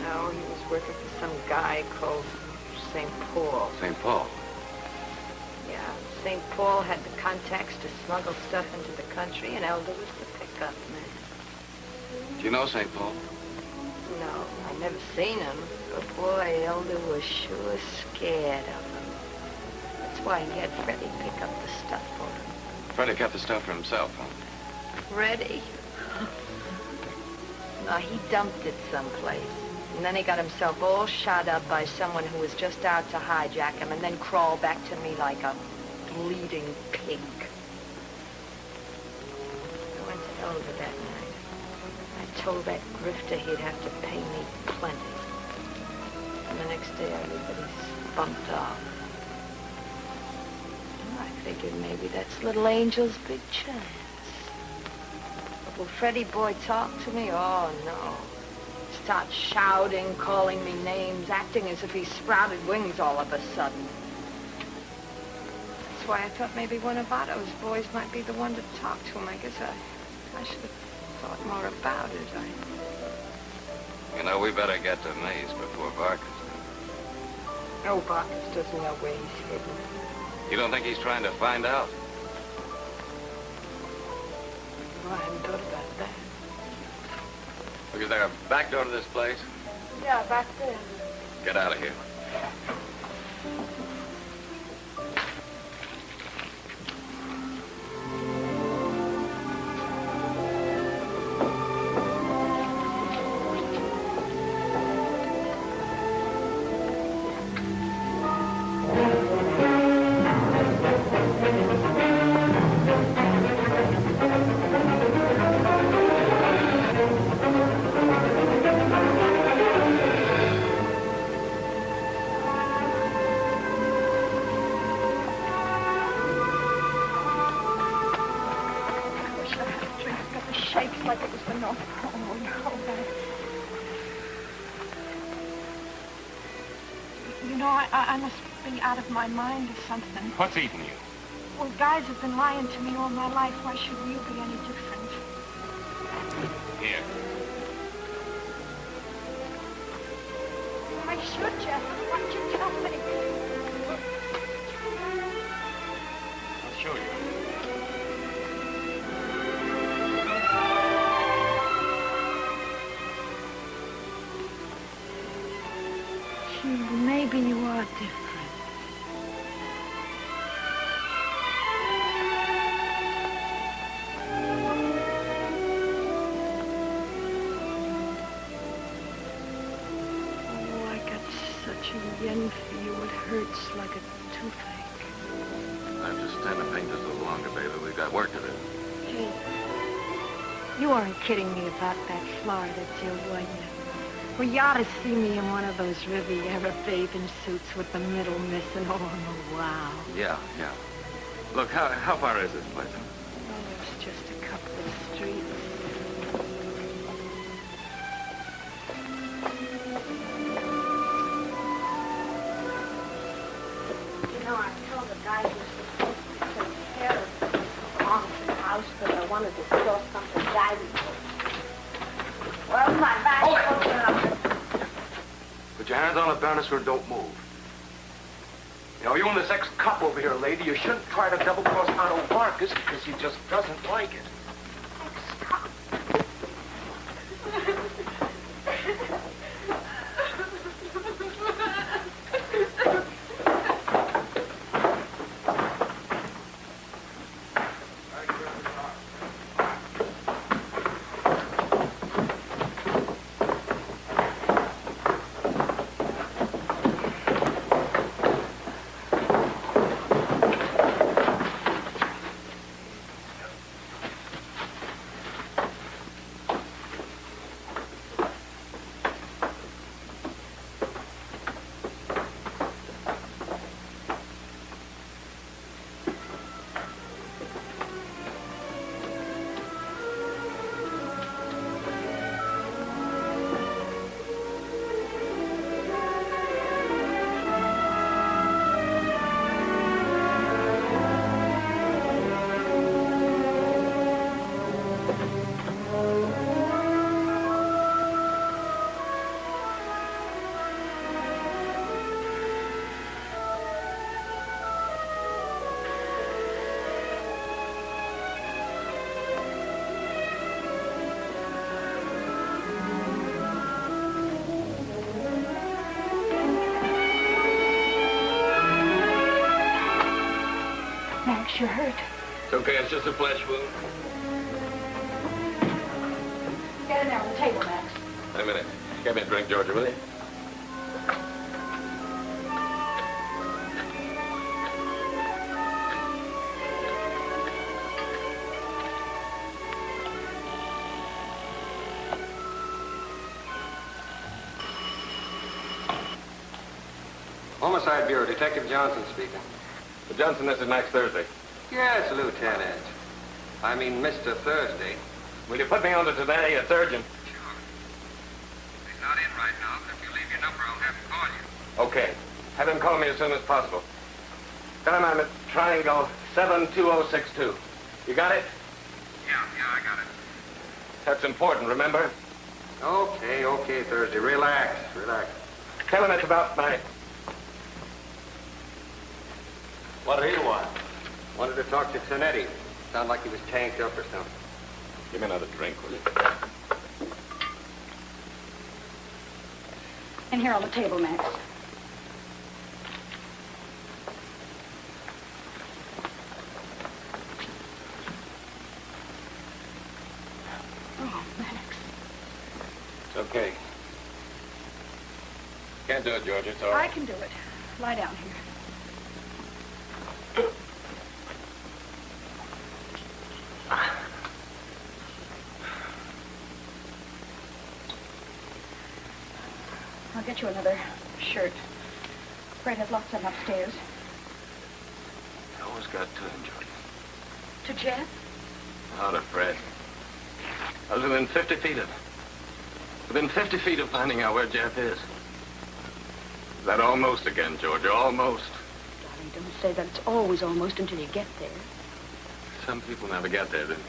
No, he was working for some guy called St. Paul. St. Paul? Yeah, St. Paul had the contacts to smuggle stuff into the country, and Elder was the pickup man. Do you know St. Paul? No, I never seen him, but boy, Elder was sure scared of him. That's why he had Freddie pick up the stuff for him. Freddie kept the stuff for himself, huh? Freddie? No, he dumped it someplace. And then he got himself all shot up by someone who was just out to hijack him and then crawled back to me like a bleeding pig. I went to Elder that night. I told that grifter he'd have to pay me plenty. And the next day I heard that he's bumped off. And I figured maybe that's little Angel's big chance. But will Freddie boy talk to me? Oh, no. Start shouting, calling me names, acting as if he sprouted wings all of a sudden. That's why I thought maybe one of Otto's boys might be the one to talk to him. I guess I should have thought more about it. You know, we better get to Maze before Varkas. No, Varkas doesn't know where he's hidden. You don't think he's trying to find out? Well, I hadn't thought about that. Look, is there a back door to this place? Yeah, back there. Get out of here. My mind or something. What's eating you? Well, guys have been lying to me all my life. Why should you be any different? Here. Why should you? Why'd you tell me? I'll show you. Gee, maybe you are different. Yen for you, it hurts like a toothache. I have to stand the pain just a little longer, baby. We've got work to do. Hey, you weren't kidding me about that Florida deal, were you? Well, you ought to see me in one of those Riviera bathing suits with the middle missing. Oh, wow. Yeah. Look, how far is this place? Oh, it's just a couple of streets. I told the guy who was supposed to take care of the haunted house that I wanted to store something valuable. Well, my bag. Put your hands on the banister and don't move. You know, you and this ex-cop over here, lady, you shouldn't try to double-cross Otto Varkas because he just doesn't like it. Ex-cop. Max, you're hurt. It's okay, it's just a flesh wound. Get in there on the table, Max. Wait a minute. Get me a drink, Georgia, will you? Homicide Bureau, Detective Johnson speaking. Johnson, this is Max Thursday. Yes, Lieutenant. I mean, Mr. Thursday. Will you put me on to today, a surgeon? Sure. He's not in right now, but if you leave your number, I'll have him call you. Okay. Have him call me as soon as possible. Tell him I'm at Triangle 72062. You got it? Yeah, I got it. That's important, remember? Okay, Thursday. Relax. Tell him it's about my... What do you want? Wanted to talk to Tonetti. Sounded like he was tanked up or something. Give me another drink, will you? In here on the table, Max. Oh, Max. It's okay. Can't do it, Georgia. It's all right. I can do it. Lie down here. I'll get you another shirt. Fred has lots of them upstairs. You always got to him, George. To Jeff? Not to Fred. I was within 50 feet of him. Within 50 feet of finding out where Jeff is. That almost again, Georgia, almost. Darling, don't say that. It's always almost until you get there. Some people never get there, do they?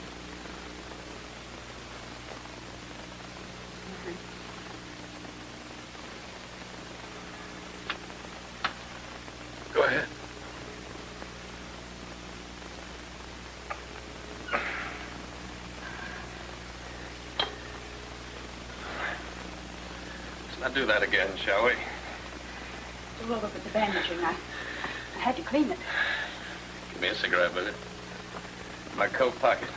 Go ahead. Let's not do that again, shall we? We'll look at the bandaging. I had to clean it. Give me a cigarette, will you? My coat pocket.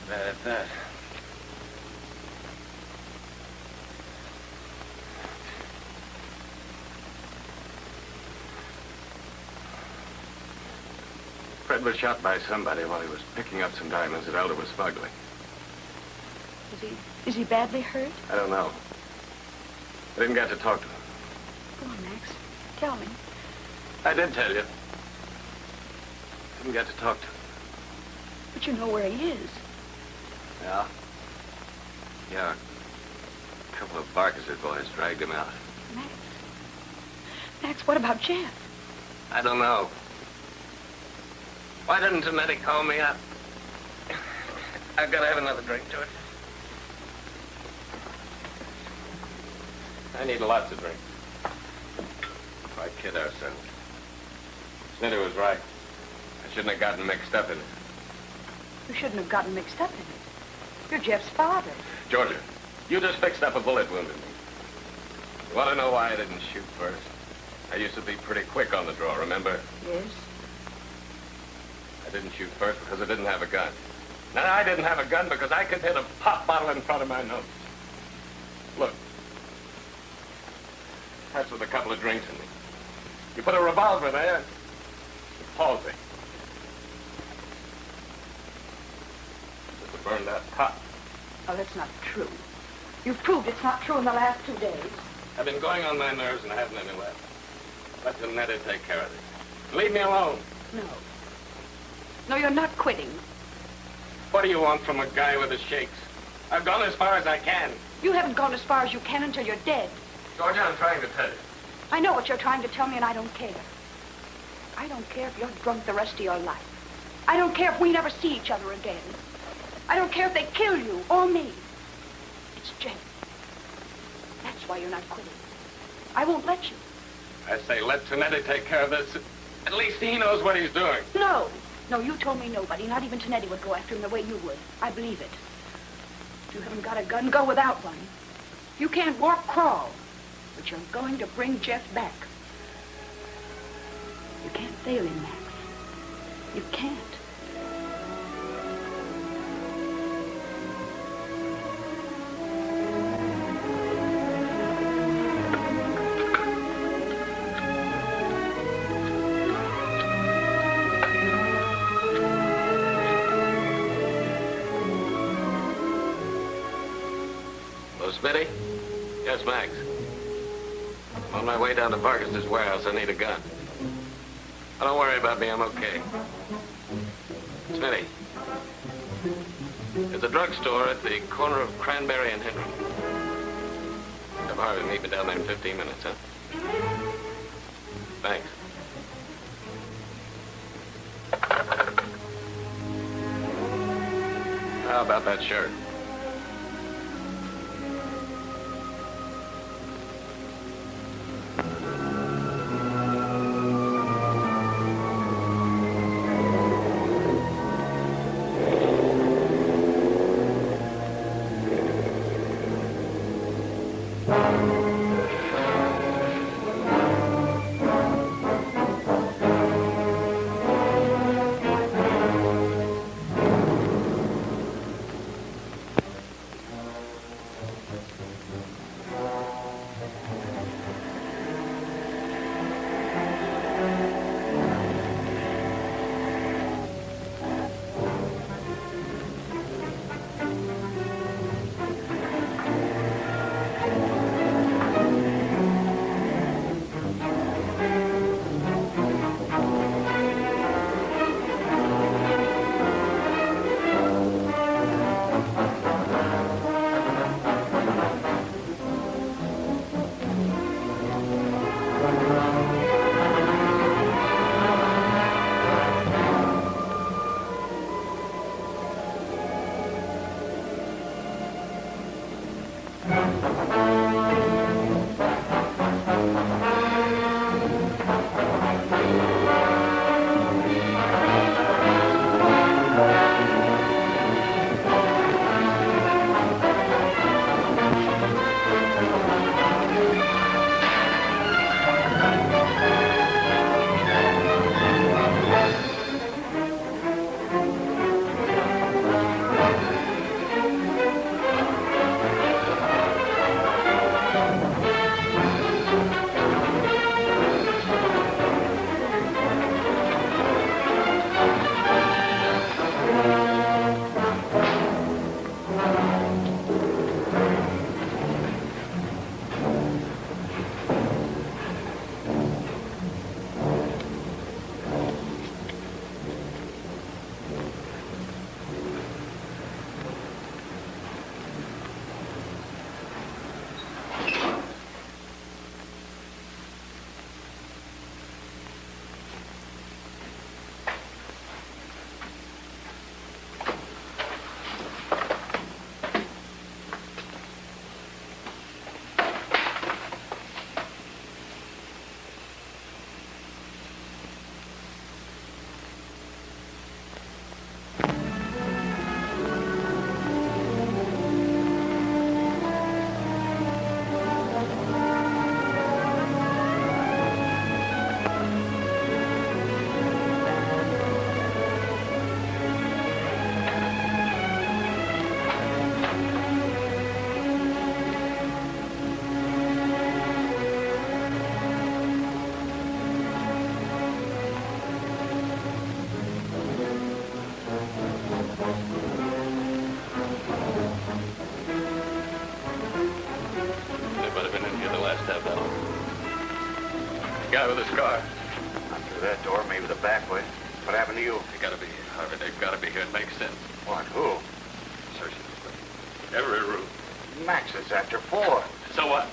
Bad at that. Fred was shot by somebody while he was picking up some diamonds that Elder was smuggling. Is he badly hurt? I don't know. I didn't get to talk to him. Go on, Max. Tell me. I did tell you. Didn't get to talk to him. But you know where he is. Yeah? Yeah. A couple of Barkis's boys dragged him out. Max. Max, what about Jeff? I don't know. Why didn't Tonetti call me up? I've got to have another drink, George. I need lots of drink. Why kid ourselves? Snitter was right. I shouldn't have gotten mixed up in it. You shouldn't have gotten mixed up in it. You're Jeff's father. Georgia, you just fixed up a bullet wound in me. You want to know why I didn't shoot first? I used to be pretty quick on the draw, remember? Yes. I didn't shoot first because I didn't have a gun. Now, I didn't have a gun because I could hit a pop bottle in front of my nose. Look. That's with a couple of drinks in it. You put a revolver there, it's palsy. Just to burn that pop. Oh, that's not true. You've proved it's not true in the last 2 days. I've been going on my nerves and I haven't any left. Let Tonetti take care of this. Leave me alone. No. No, you're not quitting. What do you want from a guy with his shakes? I've gone as far as I can. You haven't gone as far as you can until you're dead. Georgia, I'm trying to tell you. I know what you're trying to tell me, and I don't care. I don't care if you're drunk the rest of your life. I don't care if we never see each other again. I don't care if they kill you or me. It's Jeff. That's why you're not quitting. I won't let you. I say let Tonetti take care of this. At least he knows what he's doing. No. No, you told me nobody, not even Tonetti, would go after him the way you would. I believe it. If you haven't got a gun, go without one. You can't walk, crawl. But you're going to bring Jeff back. You can't fail him, Max. You can't. Smitty? Yes, Max. I'm on my way down to Vargas's warehouse. I need a gun. Oh, don't worry about me. I'm okay. Smitty. There's a drugstore at the corner of Cranberry and Henry. Have Harvey meet me down there in 15 minutes, huh? Thanks. How about that shirt? Guy with his car. Not through that door, maybe the back way. What happened to you? They gotta be here, Harvey. They've gotta be here. It makes sense. What? Who? Searching this place. Every room. Max, it's after 4. So what?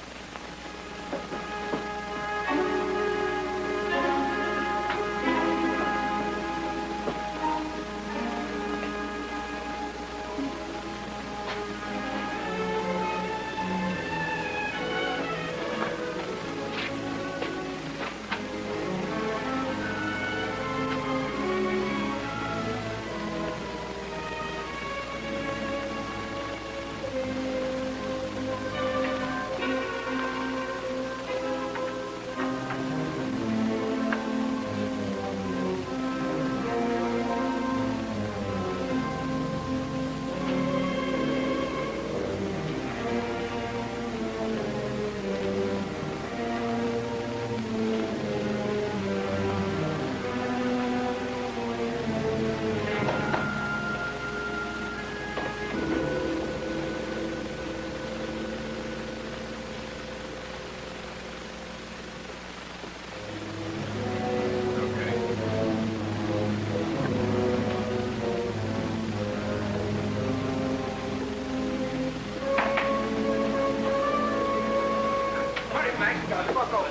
Thanks, guys. Bucko.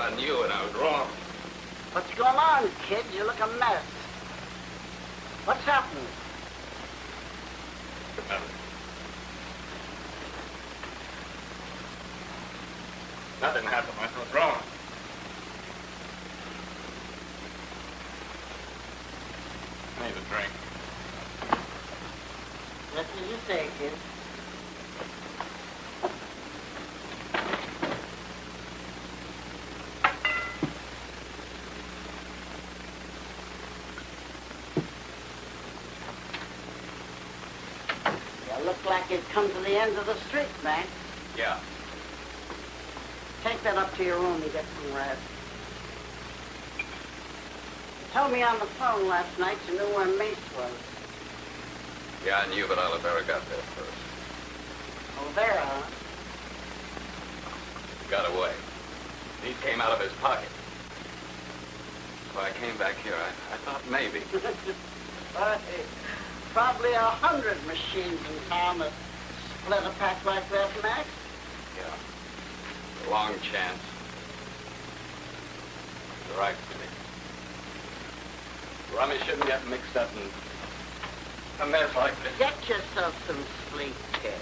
I knew it. I was wrong. What's going on, kid? You look a mess. What's happened? Nothing happened. I was wrong. Need a drink. Just as you say, kid. You look like you've come to the end of the street, man. Yeah. Take that up to your room and get some rest. You told me on the phone last night you knew where Mace was. Yeah, I knew, but Olivera got there first. Olivera, huh? He got away. He came out of his pocket. So I came back here. I thought maybe. Probably 100 machines in town that split a pack like that, Max. Yeah. A long chance. You're right, Jimmy. Rummy shouldn't get mixed up in a mess like this. Get yourself some sleep, kid.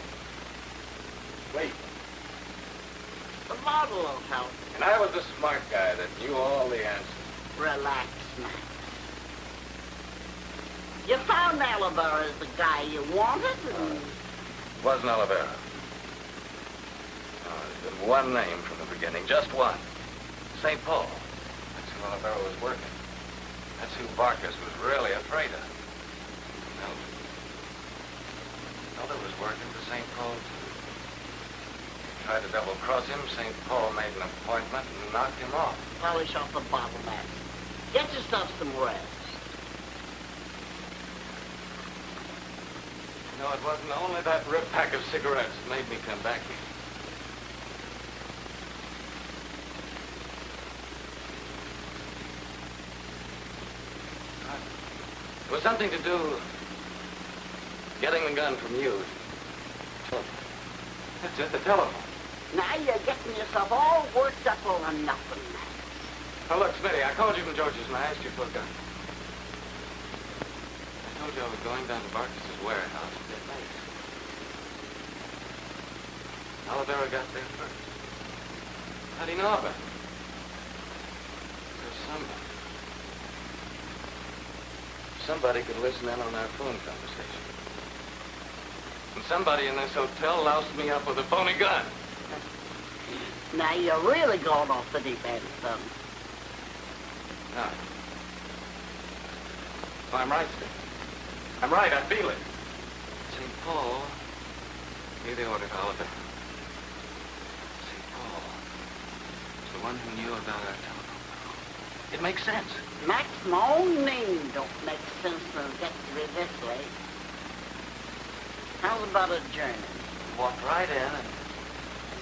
Sleep. The bottle will help. And I was the smart guy that knew all the answers. Relax, Max. You found Olivera as the guy you wanted? It wasn't Olivera. No, there's been one name from the beginning, just one. St. Paul. That's who Olivera was working. That's who Vargas was really afraid of. Elder was working for St. Paul, too. Tried to double-cross him. St. Paul made an appointment and knocked him off. Polish off the bottle, Max. Get yourself some rest. No, it wasn't only that rip pack of cigarettes that made me come back here. It was something to do getting the gun from you. That's it, the telephone. Now you're getting yourself all worked up over nothing, Max. Oh, look, Smitty, I called you from George's and I asked you for a gun. I told you I was going down to Barkis's warehouse to get Mace. Olivera got there first. How do you know about it? Because somebody could listen in on our phone conversation. And somebody in this hotel loused me up with a phony gun. Now you're really going off the deep end, son. No. Well, I'm right, Steve. I'm right, I feel it. St. Paul gave the order to Olivera. St. Paul is the one who knew about our telephone call. It makes sense. Max, my own name don't make sense to get to be this late. How's about a journey? Walked right in and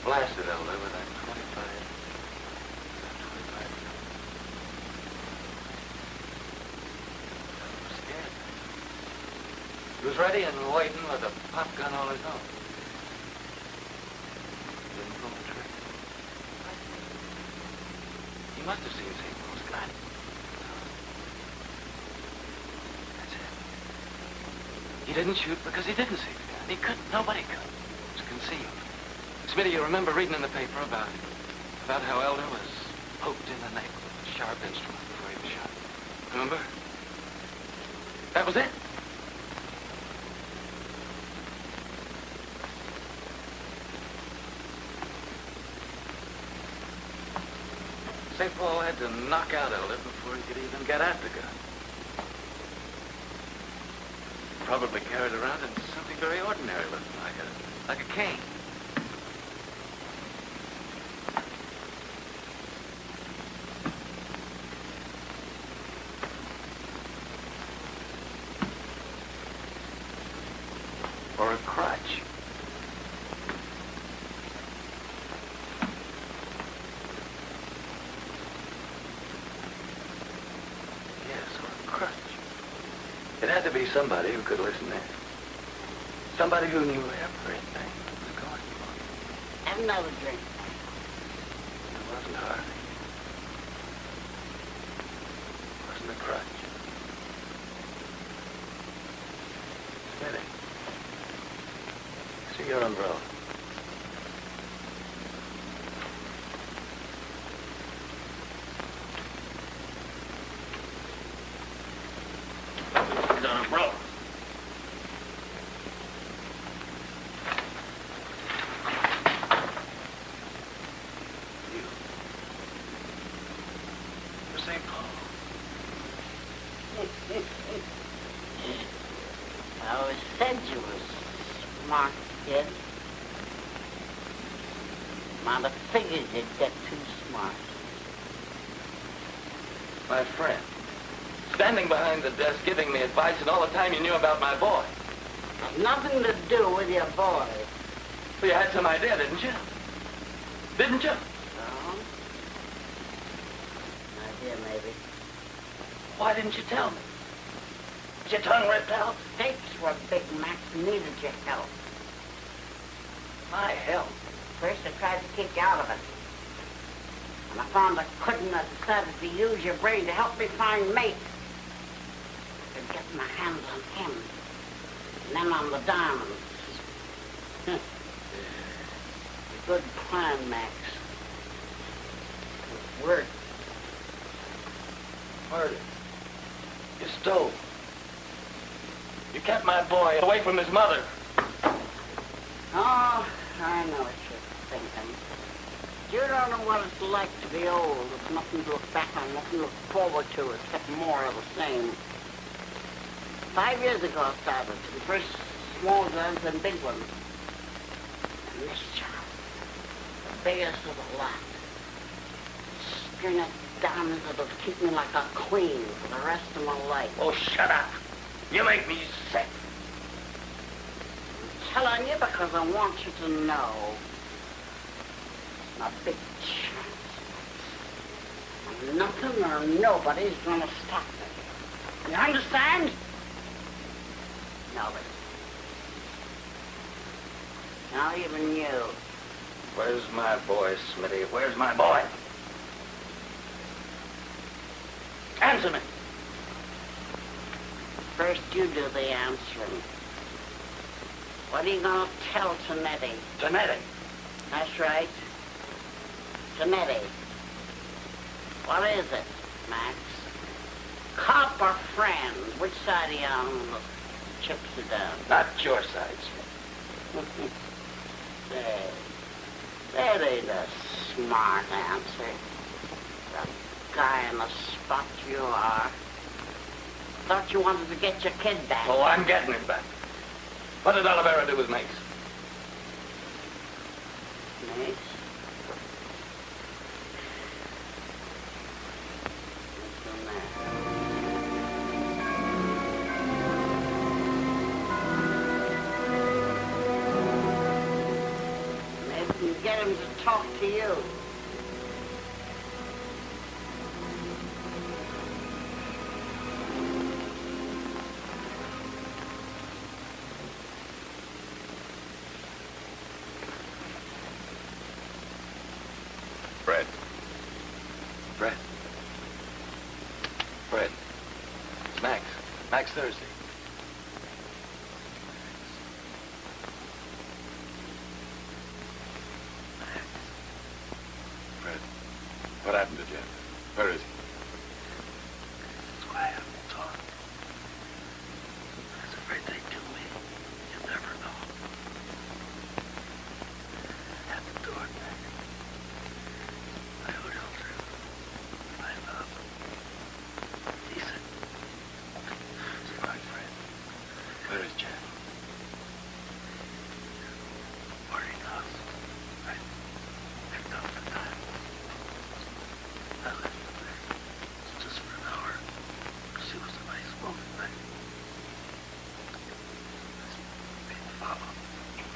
blasted Elder with that 25. He was ready and waiting with a pop gun all his own. Didn't pull the trigger. He must have seen St. Paul's gun. That's it. He didn't shoot because he didn't see the gun. He couldn't. Nobody could. It was concealed. Smitty, you remember reading in the paper about how Elder was poked in the neck with a sharp instrument before he was shot. Remember? That was it. St. Paul had to knock out Elder before he could even get at the gun. Probably carried around in something very ordinary, looking like a cane. Or a crutch. It had to be somebody who could listen in. Somebody who knew everything that was going on. Have another drink. It wasn't Harvey. It wasn't a crutch. Smitty. See your umbrella. I always said you was smart, kid. Might have figured you'd get too smart. My friend. Standing behind the desk giving me advice, and all the time you knew about my boy. Has nothing to do with your boy. Well, you had some idea, didn't you? Didn't you? No. Idea, maybe. Why didn't you tell me? Was your tongue ripped out? Stakes were big, Max. Needed your help. My help. First, I tried to kick you out of it. When I found I couldn't, I decided to use your brain to help me find mate. To get my hands on him. And then on the diamonds. A good plan, Max. It worked. Murder. You stole. You kept my boy away from his mother. Oh, I know what you're thinking. You don't know what it's like to be old. There's nothing to look back on, nothing to look forward to, except more of the same. 5 years ago I started. The first small guns and big ones. And this job, the biggest of the lot. String of diamonds that'll keep me like a queen for the rest of my life. Oh, shut up. You make me sick. I'm telling you because I want you to know. It's a big chance. And nothing or nobody's gonna stop me. You understand? Nobody. Not even you. Where's my boy, Smitty? Where's my boy? Answer me. First, you do the answering. What are you gonna tell Tonetti? Tonetti? That's right. Tonetti. What is it, Max? Cop or friend? Which side are you on? The chips are down. Not your side, Smith. Say, that ain't a smart answer. The guy in the spot you are. Thought you wanted to get your kid back. Oh, I'm getting him back. What did Olivera do with Mace? Mace? Maybe you can get him to talk to you. Fred. Fred. It's Max. Max Thursday. Fred, what happened to Jen? Where is he? That's why I haven't talked. I was afraid they'd kill me. You'll never know. At the door, Max. I owed Elder $5,000. He said, "Smart friend." Where is Jen? Boarding house. I picked up the time. I left her there. It's just for an hour. She was a nice woman. Being followed.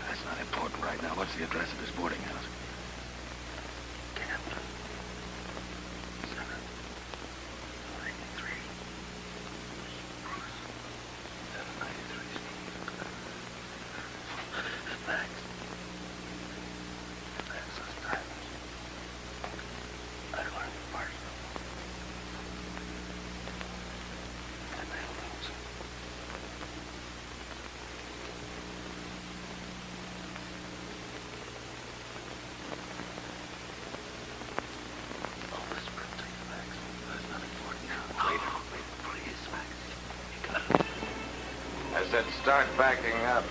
That's not important right now. What's the address of his boarding house? Camden. 793. Bruce. 793. Max. Max was diamond. I learned the part of them. And they'll lose it. I'll whisper it to you, Max. There's nothing important now. Later. Please, Max. You got it. I said start backing up.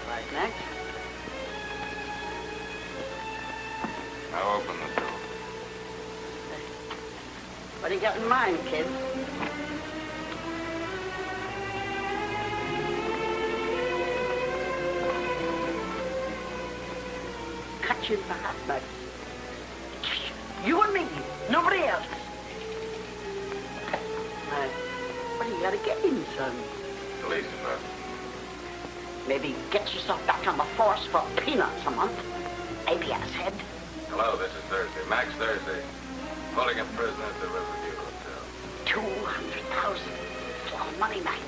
Right, Max? Now open the door. What do you got in mind, kid? Cut you in the heart, Max. You and me, nobody else. What do you gotta get him, son? Police department. Maybe get yourself back on the force for peanuts a month. ABS head. Hello, this is Thursday. Max Thursday. Holding a prisoner at the Riverview Hotel. 200,000. It's a lot of money, Max.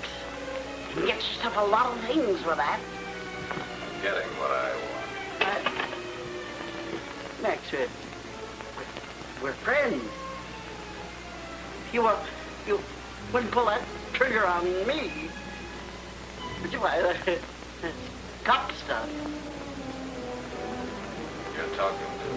You can get yourself a lot of things with that. I'm getting what I want. Max, we're friends. You wouldn't pull that trigger on me. Would you? Cop stuff. You're talking to